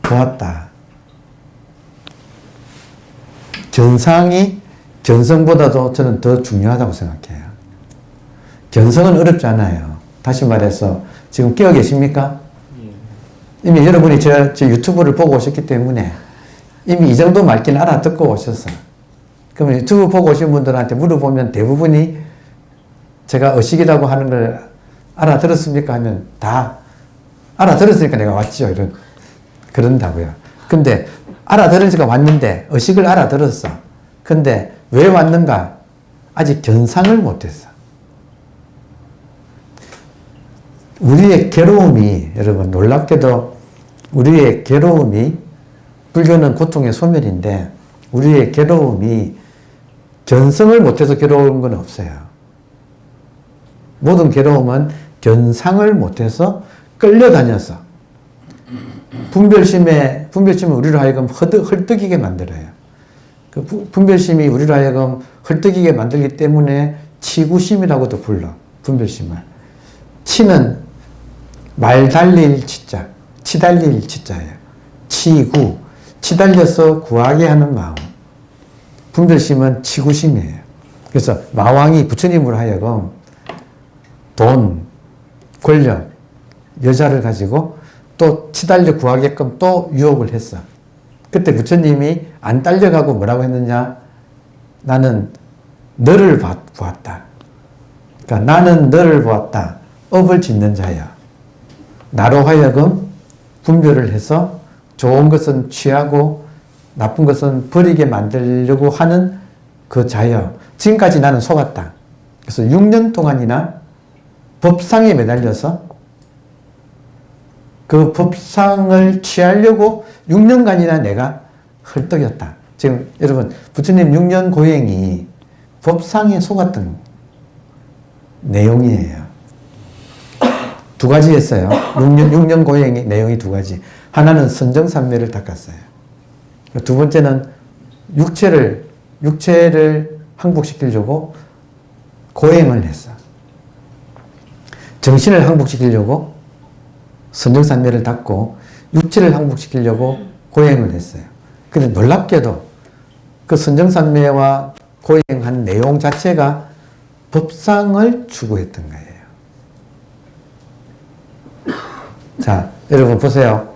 보았다. 견상이 견성보다도 저는 더 중요하다고 생각해요. 견성은 어렵잖아요. 다시 말해서 지금 끼어 계십니까? 예. 이미 여러분이 제 유튜브를 보고 오셨기 때문에 이미 이 정도 말귀는 알아듣고 오셨어. 그러면 유튜브 보고 오신 분들한테 물어보면 대부분이 제가 의식이라고 하는 걸 알아들었습니까? 하면 다 알아들었으니까 내가 왔죠. 그런다고요. 근데 알아들으니까 왔는데 의식을 알아들었어. 근데 왜 왔는가? 아직 견상을 못했어. 우리의 괴로움이, 여러분 놀랍게도 우리의 괴로움이, 불교는 고통의 소멸인데 우리의 괴로움이 견성을 못해서 괴로운 건 없어요. 모든 괴로움은 견상을 못해서 끌려다녀서 분별심을 우리로 하여금 헐떡이게 만들어요. 그 분별심이 우리로 하여금 헐떡이게 만들기 때문에 치구심이라고도 불러. 분별심을. 치는 말 달릴 치자, 치 달릴 치자예요. 치구, 치 달려서 구하게 하는 마음. 분별심은 치구심이에요. 그래서 마왕이 부처님으로 하여금 돈, 권력, 여자를 가지고 또 치달려 구하게끔 또 유혹을 했어. 그때 부처님이 안 딸려가고 뭐라고 했느냐? 나는 너를 보았다. 그러니까 나는 너를 보았다. 업을 짓는 자야. 나로 하여금 분별을 해서 좋은 것은 취하고 나쁜 것은 버리게 만들려고 하는 그 자여. 지금까지 나는 속았다. 그래서 6년 동안이나 법상에 매달려서 그 법상을 취하려고 6년간이나 내가 헐떡였다. 지금 여러분 부처님 6년 고행이 법상에 속았던 내용이에요. 두 가지 했어요. 6년 고행의 내용이 두 가지. 하나는 선정산매를 닦았어요. 두 번째는 육체를 항복시키려고 고행을 했어. 정신을 항복시키려고 선정산매를 닦고 육체를 항복시키려고 고행을 했어요. 근데 놀랍게도 그 선정산매와 고행한 내용 자체가 법상을 추구했던 거예요. 자, 여러분 보세요.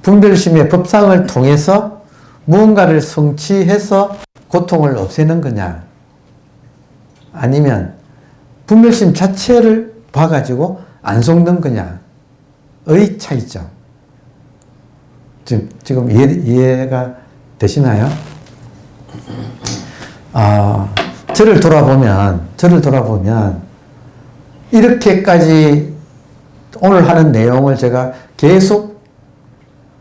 분별심의 법상을 통해서 무언가를 성취해서 고통을 없애는 거냐? 아니면 분별심 자체를 봐가지고 안 속는 거냐의 차이점. 지금 이해가 되시나요? 저를 돌아보면 이렇게까지 오늘 하는 내용을 제가 계속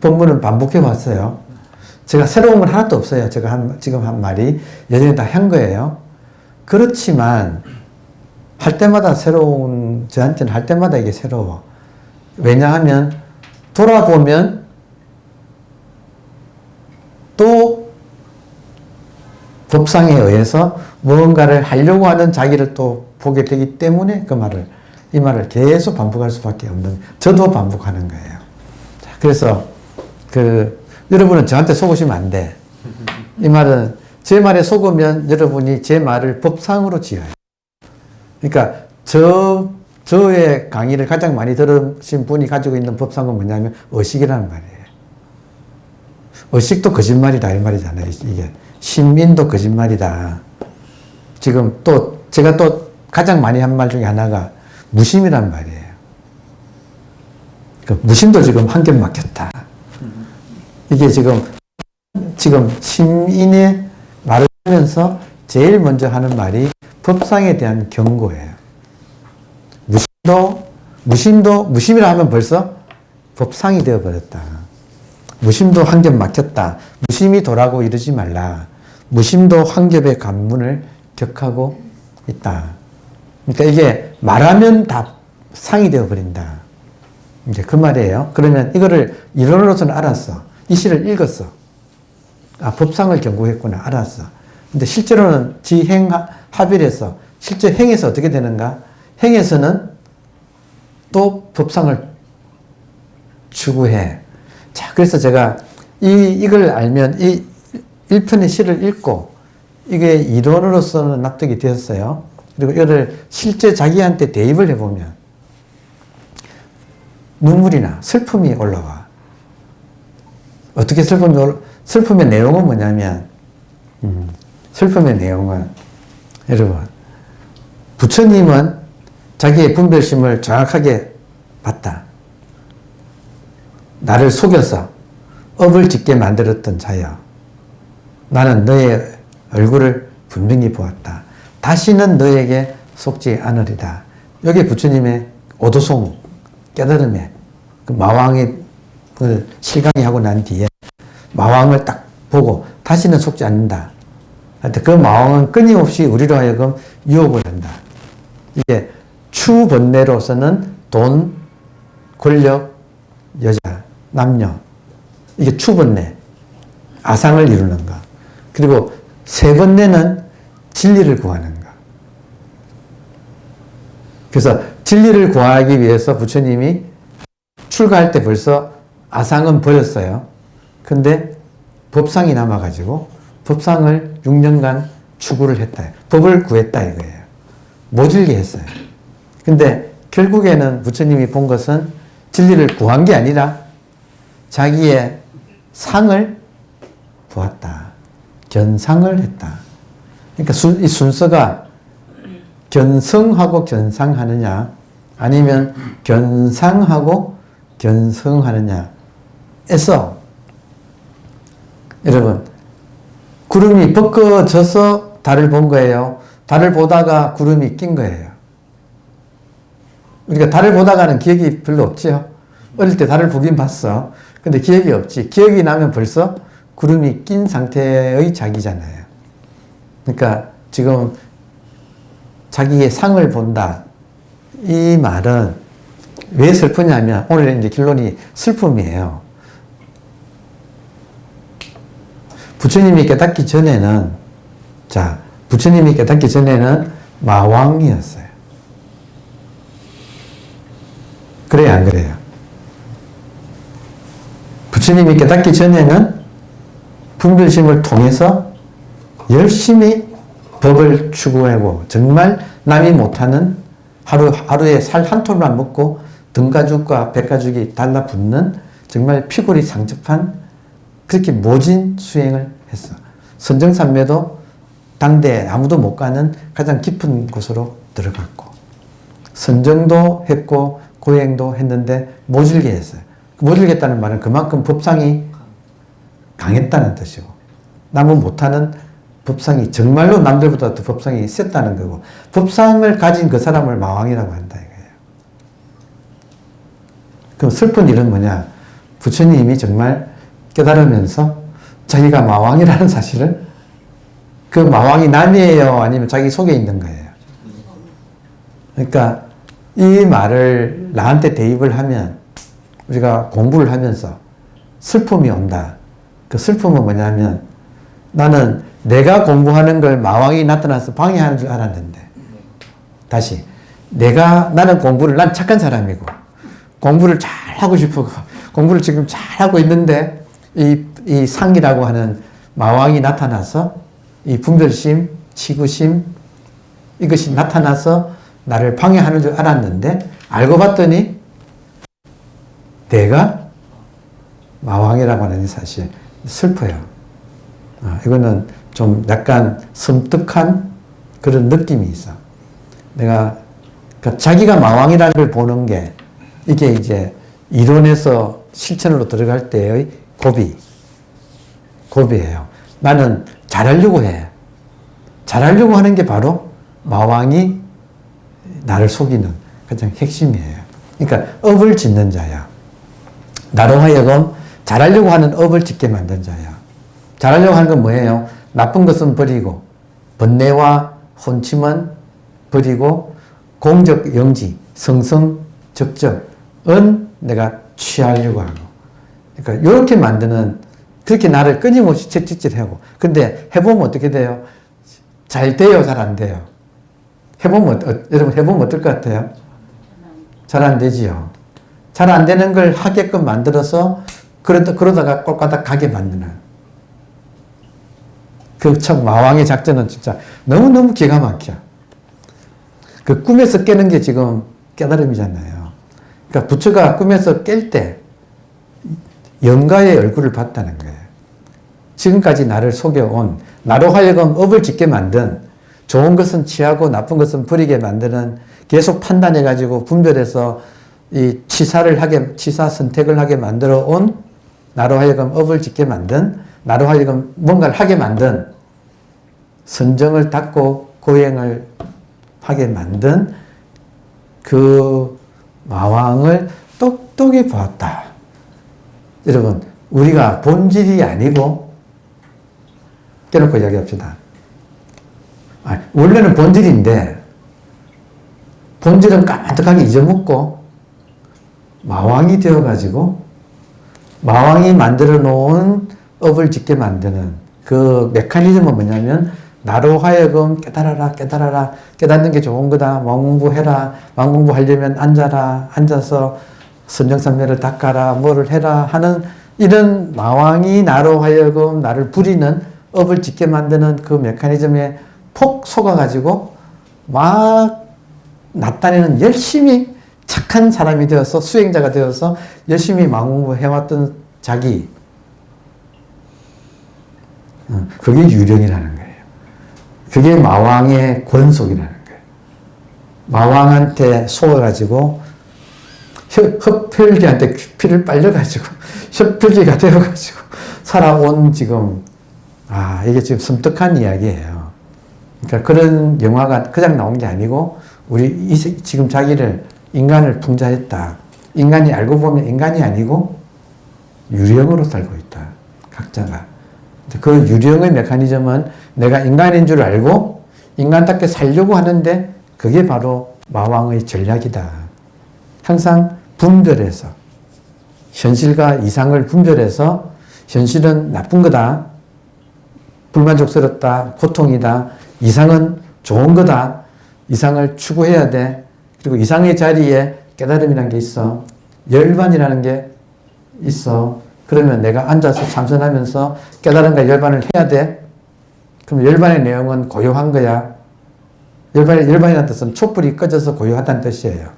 본문을 반복해 왔어요. 제가 새로운 건 하나도 없어요. 제가 지금 한 말이 예전에 다 한 거예요. 그렇지만 할 때마다 저한테는 할 때마다 이게 새로워. 왜냐하면 돌아보면 또 법상에 의해서 무언가를 하려고 하는 자기를 또 보게 되기 때문에 이 말을 계속 반복할 수밖에 없는, 저도 반복하는 거예요. 자, 그래서 여러분은 저한테 속으시면 안 돼. 이 말은 제 말에 속으면 여러분이 제 말을 법상으로 지어요. 그러니까 저의 강의를 가장 많이 들으신 분이 가지고 있는 법상은 뭐냐면 의식이라는 말이에요. 의식도 거짓말이다 이 말이잖아요. 이게 신민도 거짓말이다. 지금 또 제가 또 가장 많이 한 말 중에 하나가 무심이란 말이에요. 그 무심도 지금 한 겹 막혔다. 이게 지금 심인의 말을 하면서 제일 먼저 하는 말이 법상에 대한 경고예요. 무심이라 하면 벌써 법상이 되어버렸다. 무심도 한 겹 막혔다. 무심이 도라고 이러지 말라. 무심도 한 겹의 관문을 격하고 있다. 그러니까 이게 말하면 다 상이 되어버린다. 이제 그 말이에요. 그러면 이거를 이론으로서는 알았어. 이 시를 읽었어. 법상을 경고했구나. 알았어. 근데 실제로는 지행합일에서 실제 행에서 어떻게 되는가? 행에서는 또 법상을 추구해. 자, 그래서 제가 이걸 알면 이 1편의 시를 읽고 이게 이론으로서는 납득이 되었어요. 그리고 이거를 실제 자기한테 대입을 해보면 눈물이나 슬픔이 올라와. 어떻게 슬픔의 내용은 뭐냐면, 슬픔의 내용은, 여러분, 부처님은 자기의 분별심을 정확하게 봤다. 나를 속여서 업을 짓게 만들었던 자여. 나는 너의 얼굴을 분명히 보았다. 다시는 너에게 속지 않으리다. 여기 부처님의 오도송, 깨달음에 그 마왕을 실강이하고 난 뒤에 마왕을 딱 보고 다시는 속지 않는다. 하여튼 그 마왕은 끊임없이 우리로 하여금 유혹을 한다. 이게 추번뇌로서는 돈, 권력, 여자, 남녀. 이게 추번뇌. 아상을 이루는 것. 그리고 세번뇌는 진리를 구하는 것. 그래서 진리를 구하기 위해서 부처님이 출가할 때 벌써 아상은 버렸어요. 근데 법상이 남아가지고 법상을 6년간 추구를 했다. 법을 구했다 이거예요. 모질게 했어요. 근데 결국에는 부처님이 본 것은 진리를 구한 게 아니라 자기의 상을 보았다. 견상을 했다. 그러니까 이 순서가 견성하고 견상하느냐 아니면 견상하고 견성하느냐에서 여러분 구름이 벗겨져서 달을 본 거예요. 달을 보다가 구름이 낀 거예요. 우리가 달을 보다가는 기억이 별로 없죠. 어릴 때 달을 보긴 봤어. 근데 기억이 없지. 기억이 나면 벌써 구름이 낀 상태의 자기잖아요. 그러니까 지금 자기의 상을 본다. 이 말은 왜 슬프냐면 오늘 이제 결론이 슬픔이에요. 부처님이 깨닫기 전에는 부처님이 깨닫기 전에는 마왕이었어요. 그래요, 안 그래요? 부처님이 깨닫기 전에는 분별심을 통해서 열심히 법을 추구하고 정말 남이 못하는 하루에 살 한 톨만 먹고 등가죽과 백가죽이 달라붙는 정말 피골이 상접한 그렇게 모진 수행을 했어. 선정산매도 당대 아무도 못 가는 가장 깊은 곳으로 들어갔고 선정도 했고 고행도 했는데 모질게 했어요. 모질게 했다는 말은 그만큼 법상이 강했다는 뜻이고 남은 못하는 법상이 정말로 남들보다 더 법상이 셌다는 거고 법상을 가진 그 사람을 마왕이라고 한다 이거예요. 그럼 슬픈 일은 뭐냐? 부처님이 정말 깨달으면서 자기가 마왕이라는 사실을 그 마왕이 남이에요? 아니면 자기 속에 있는 거예요? 그러니까 이 말을 나한테 대입을 하면 우리가 공부를 하면서 슬픔이 온다. 그 슬픔은 뭐냐면 나는 내가 공부하는 걸 마왕이 나타나서 방해하는 줄 알았는데 다시 나는 공부를 난 착한 사람이고 공부를 잘 하고 싶고 공부를 지금 잘 하고 있는데 이 상이라고 하는 마왕이 나타나서 이 분별심, 치구심 이것이 나타나서 나를 방해하는 줄 알았는데 알고 봤더니 내가 마왕이라고 하는 사실 슬퍼요. 이거는 좀 약간 섬뜩한 그런 느낌이 있어. 그러니까 자기가 마왕이라는 걸 보는 게 이게 이제 이론에서 실천으로 들어갈 때의 고비예요. 나는 잘하려고 해. 잘하려고 하는 게 바로 마왕이 나를 속이는 가장 핵심이에요. 그러니까 업을 짓는 자야. 나로 하여금 잘하려고 하는 업을 짓게 만든 자야. 잘하려고 하는 건 뭐예요? 나쁜 것은 버리고 번뇌와 혼침은 버리고 공적 영지, 성성, 적적은 내가 취하려고 하고 그러니까 이렇게 만드는 그렇게 나를 끊임없이 채찍질하고 근데 해보면 어떻게 돼요? 잘 돼요? 잘 안 돼요? 여러분 해보면 어떨 것 같아요? 잘 안 되지요. 잘 안 되는 걸 하게끔 만들어서 그러다가 꼴까닥 가게 만드는 그 참 마왕의 작전은 진짜 너무너무 기가 막혀. 그 꿈에서 깨는 게 지금 깨달음이잖아요. 그러니까 부처가 꿈에서 깰 때 영가의 얼굴을 봤다는 거예요. 지금까지 나를 속여온, 나로 하여금 업을 짓게 만든, 좋은 것은 취하고 나쁜 것은 버리게 만드는, 계속 판단해가지고 분별해서 이 치사 선택을 하게 만들어 온, 나로 하여금 업을 짓게 만든, 나로 하여금 뭔가를 하게 만든, 선정을 닦고 고행을 하게 만든 그 마왕을 똑똑히 보았다. 여러분, 우리가 본질이 아니고 깨놓고 이야기합시다. 원래는 본질인데 본질은 까마득하게 잊어먹고 마왕이 되어가지고 마왕이 만들어 놓은 업을 짓게 만드는 그 메커니즘은 뭐냐면 나로 하여금 깨달아라, 깨달아라, 깨닫는 게 좋은 거다, 마음 공부해라, 마음 공부하려면 앉아라, 앉아서 선정삼매를 닦아라, 뭐를 해라 하는 이런 마왕이 나로 하여금 나를 부리는 업을 짓게 만드는 그 메커니즘에 폭 속아가지고 막 낮단에는 열심히 착한 사람이 되어서 수행자가 되어서 열심히 마음 공부해왔던 자기, 그게 유령이라는 거예요. 그게 마왕의 권속이라는 거예요. 마왕한테 속아가지고 흡혈귀한테 피를 빨려가지고 흡혈귀가 되어가지고 살아온 지금 이게 지금 섬뜩한 이야기예요. 그러니까 그런 영화가 그냥 나온 게 아니고 우리 지금 자기를 인간을 풍자했다. 인간이 알고 보면 인간이 아니고 유령으로 살고 있다. 각자가. 그 유령의 메커니즘은 내가 인간인 줄 알고 인간답게 살려고 하는데 그게 바로 마왕의 전략이다. 항상 분별해서 현실과 이상을 분별해서 현실은 나쁜 거다. 불만족스럽다. 고통이다. 이상은 좋은 거다. 이상을 추구해야 돼. 그리고 이상의 자리에 깨달음이라는 게 있어. 열반이라는 게 있어. 그러면 내가 앉아서 참선하면서 깨달음과 열반을 해야 돼. 그럼 열반의 내용은 고요한 거야. 열반이라는 뜻은 촛불이 꺼져서 고요하다는 뜻이에요.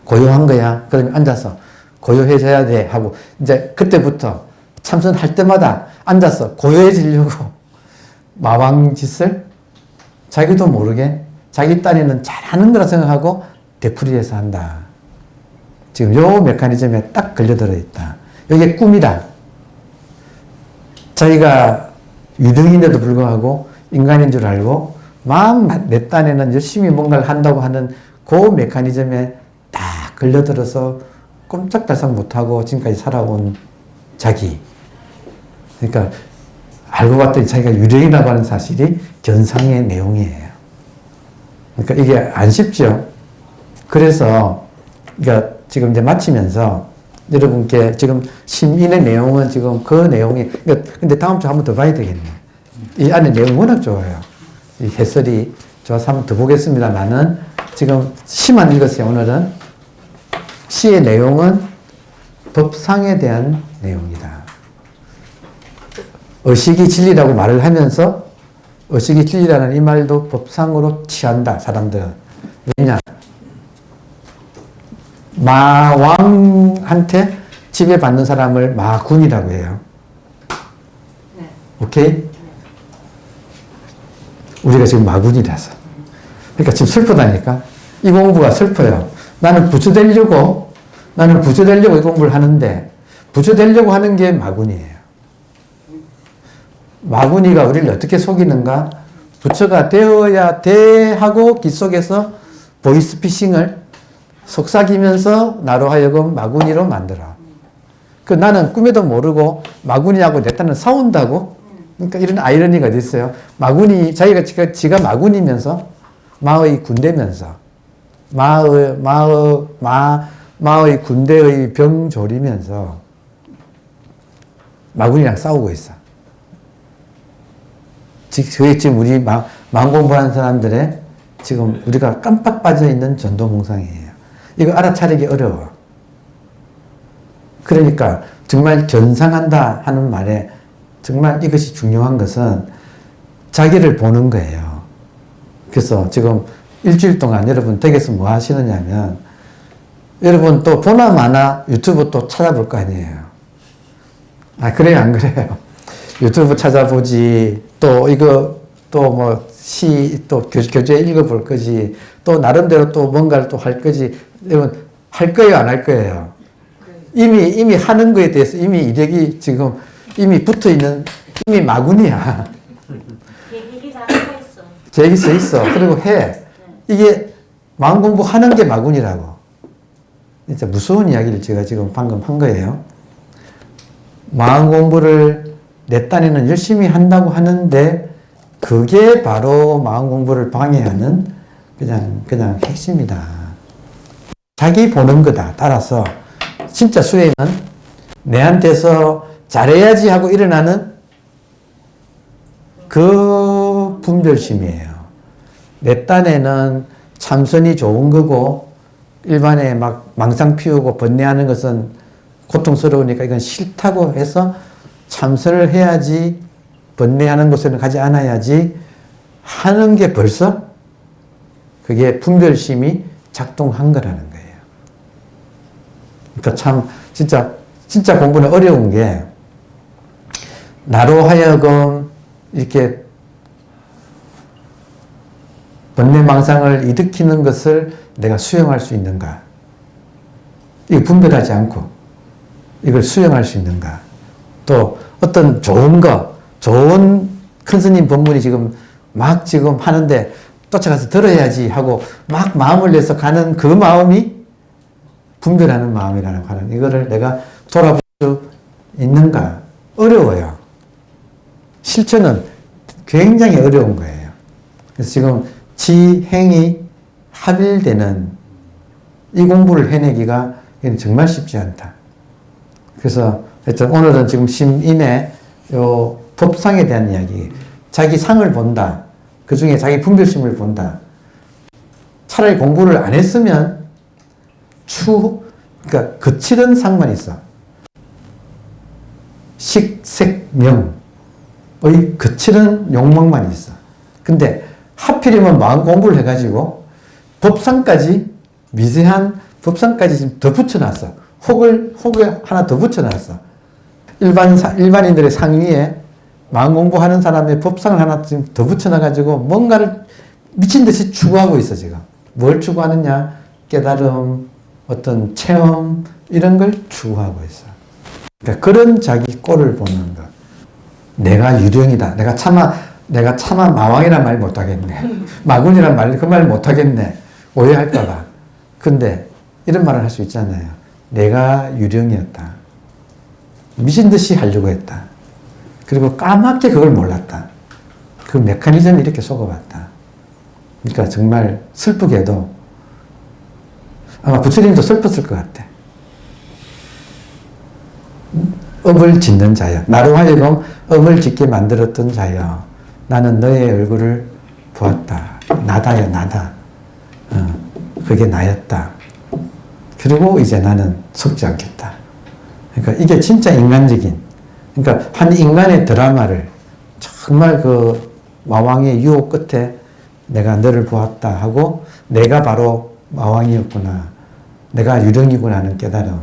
고요한 거야. 그러면 앉아서 고요해져야 돼 하고 이제 그때부터 참선할 때마다 앉아서 고요해지려고 마왕짓을 자기도 모르게 자기 딴에는 잘하는 거라 생각하고 되풀이해서 한다. 지금 요 메커니즘에 딱 걸려들어 있다. 이게 꿈이다. 자기가 유령인데도 불구하고 인간인 줄 알고 마음 내 딴에는 열심히 뭔가를 한다고 하는 그 메커니즘에 딱 걸려들어서 꼼짝달싹 못하고 지금까지 살아온 자기. 그러니까 알고 봤더니 자기가 유령이라고 하는 사실이 견상의 내용이에요. 그러니까 이게 안 쉽죠. 그래서 그러니까 지금 이제 마치면서 여러분께 지금 심인의 내용은 지금 그 내용이 근데 다음 주 한 번 더 봐야 되겠네. 이 안에 내용이 워낙 좋아요. 이 해설이 좋아서 한 번 더 보겠습니다만은 지금 시만 읽었어요. 오늘은 시의 내용은 법상에 대한 내용이다. 의식이 진리라고 말을 하면서 의식이 진리라는 이 말도 법상으로 취한다. 사람들은. 왜냐? 마왕한테 지배받는 사람을 마군이라고 해요. 네. 오케이? 우리가 지금 마군이라서. 그러니까 지금 슬프다니까. 이 공부가 슬퍼요. 나는 부처 되려고 이 공부를 하는데 부처 되려고 하는 게 마군이에요. 마군이가 우리를 어떻게 속이는가? 부처가 되어야 돼 하고 귓속에서 보이스피싱을 속삭이면서 나로 하여금 마군이로 만들어. 그 나는 꿈에도 모르고 마군이하고 내 딴은 싸운다고? 그러니까 이런 아이러니가 어디 있어요? 마군이, 지가 마군이면서 마의 군대면서 마의 군대의 병 조리면서 마군이랑 싸우고 있어. 그게 지금 우리 마음 공부하는 사람들의 지금 우리가 깜빡 빠져 있는 전도몽상이에요. 이거 알아차리기 어려워. 그러니까 정말 견상한다 하는 말에 정말 이것이 중요한 것은 자기를 보는 거예요. 그래서 지금 일주일 동안 여러분 댁에서 뭐 하시느냐면 여러분 또 보나 마나 유튜브 또 찾아볼 거 아니에요. 아, 그래요, 안 그래요? 유튜브 찾아보지, 또 이거 또 뭐 또 교재 읽어볼 거지, 또 나름대로 또 뭔가를 또 할 거지. 여러분 할 거예요, 안 할 거예요? 이미 하는 거에 대해서 이미 이력이 지금 이미 붙어 있는, 이미 마군이야. 얘기 다 하고 있어. 제기 써 있어. 그리고 해. 이게 마음 공부하는 게 마군이라고. 진짜 무서운 이야기를 제가 지금 방금 한 거예요. 마음 공부를 내 딴에는 열심히 한다고 하는데 그게 바로 마음 공부를 방해하는 그냥 핵심이다. 자기 보는 거다. 따라서 진짜 수행은 내한테서 잘해야지 하고 일어나는 그 분별심이에요. 내 딴에는 참선이 좋은 거고 일반에 막 망상 피우고 번뇌하는 것은 고통스러우니까 이건 싫다고 해서 참선을 해야지, 번뇌하는 곳에는 가지 않아야지 하는 게 벌써 그게 분별심이 작동한 거라는 거예요. 그러니까 참 진짜 공부는 어려운 게 나로 하여금 이렇게 번뇌망상을 일으키는 것을 내가 수용할 수 있는가? 이거 분별하지 않고 이걸 수용할 수 있는가? 또 어떤 좋은 큰 스님 법문이 막 하는데 쫓아가서 들어야지 하고 막 마음을 내서 가는 그 마음이 분별하는 마음이라는 하는 이거를 내가 돌아볼 수 있는가? 어려워요. 실천은 굉장히 어려운 거예요. 그래서 지금 지행이 합일되는 이 공부를 해내기가 정말 쉽지 않다. 그래서 하여튼 오늘은 지금 심인의 요 법상에 대한 이야기, 자기 상을 본다. 그 중에 자기 분별심을 본다. 차라리 공부를 안 했으면 그러니까 거칠은 상만 있어. 식, 색, 명의 거칠은 욕망만 있어. 근데 하필이면 마음 공부를 해가지고 법상까지, 미세한 법상까지 지금 더 붙여놨어. 혹을 하나 더 붙여놨어. 일반인들의 상위에 마음 공부하는 사람의 법상을 하나 지금 더 붙여놔가지고 뭔가를 미친 듯이 추구하고 있어, 지금. 뭘 추구하느냐? 깨달음, 어떤 체험, 이런 걸 추구하고 있어. 그러니까 그런 자기 꼴을 보는 것. 내가 유령이다. 내가 차마 마왕이란 말 못하겠네. 마군이란 말, 그 말 못하겠네. 오해할까봐. 근데 이런 말을 할 수 있잖아요. 내가 유령이었다. 미친 듯이 하려고 했다. 그리고 까맣게 그걸 몰랐다. 그 메커니즘이 이렇게 속아봤다. 그러니까 정말 슬프게도 아마 부처님도 슬펐을 것 같아. 업을 짓는 자여. 나로 하여금 업을 짓게 만들었던 자여. 나는 너의 얼굴을 보았다. 나다야, 나다. 그게 나였다. 그리고 이제 나는 속지 않겠다. 그러니까 이게 진짜 인간적인, 그러니까 한 인간의 드라마를 정말 그 마왕의 유혹 끝에 내가 너를 보았다 하고 내가 바로 마왕이었구나. 내가 유령이구나 하는 깨달음.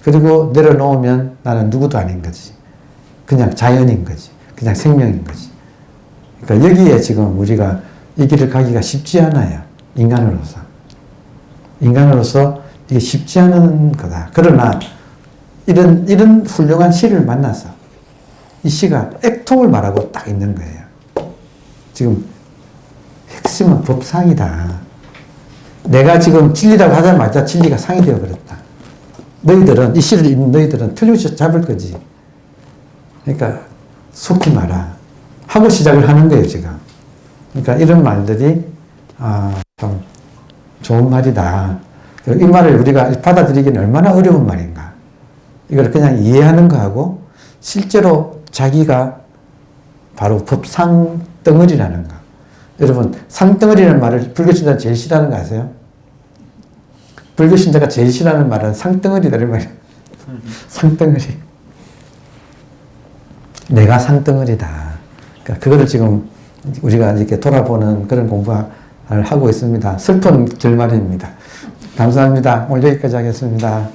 그리고 내려놓으면 나는 누구도 아닌 거지. 그냥 자연인 거지. 그냥 생명인 거지. 그러니까 여기에 지금 우리가 이 길을 가기가 쉽지 않아요. 인간으로서. 인간으로서 이게 쉽지 않은 거다. 그러나 이런 훌륭한 시를 만나서 이 시가 액통을 말하고 딱 있는 거예요. 지금 핵심은 법상이다. 내가 지금 진리라고 하자마자 진리가 상이 되어버렸다. 너희들은, 이 시를 읽는 너희들은 틀리고 잡을 거지. 그러니까 속지 마라. 하고 시작을 하는 거예요, 지금. 그러니까 이런 말들이, 참 좋은 말이다. 이 말을 우리가 받아들이기는 얼마나 어려운 말인가. 이걸 그냥 이해하는 거하고 실제로 자기가 바로 법상 덩어리라는 거. 여러분, 상덩어리라는 말을 불교신자가 제일 싫어하는 거 아세요? 불교신자가 제일 싫어하는 말은 상덩어리다, 이런 말이에요. 상덩어리. 내가 상덩어리다. 그러니까 그거를 지금 우리가 이렇게 돌아보는 그런 공부가 하고 있습니다. 슬픈 결말입니다. 감사합니다. 오늘 여기까지 하겠습니다.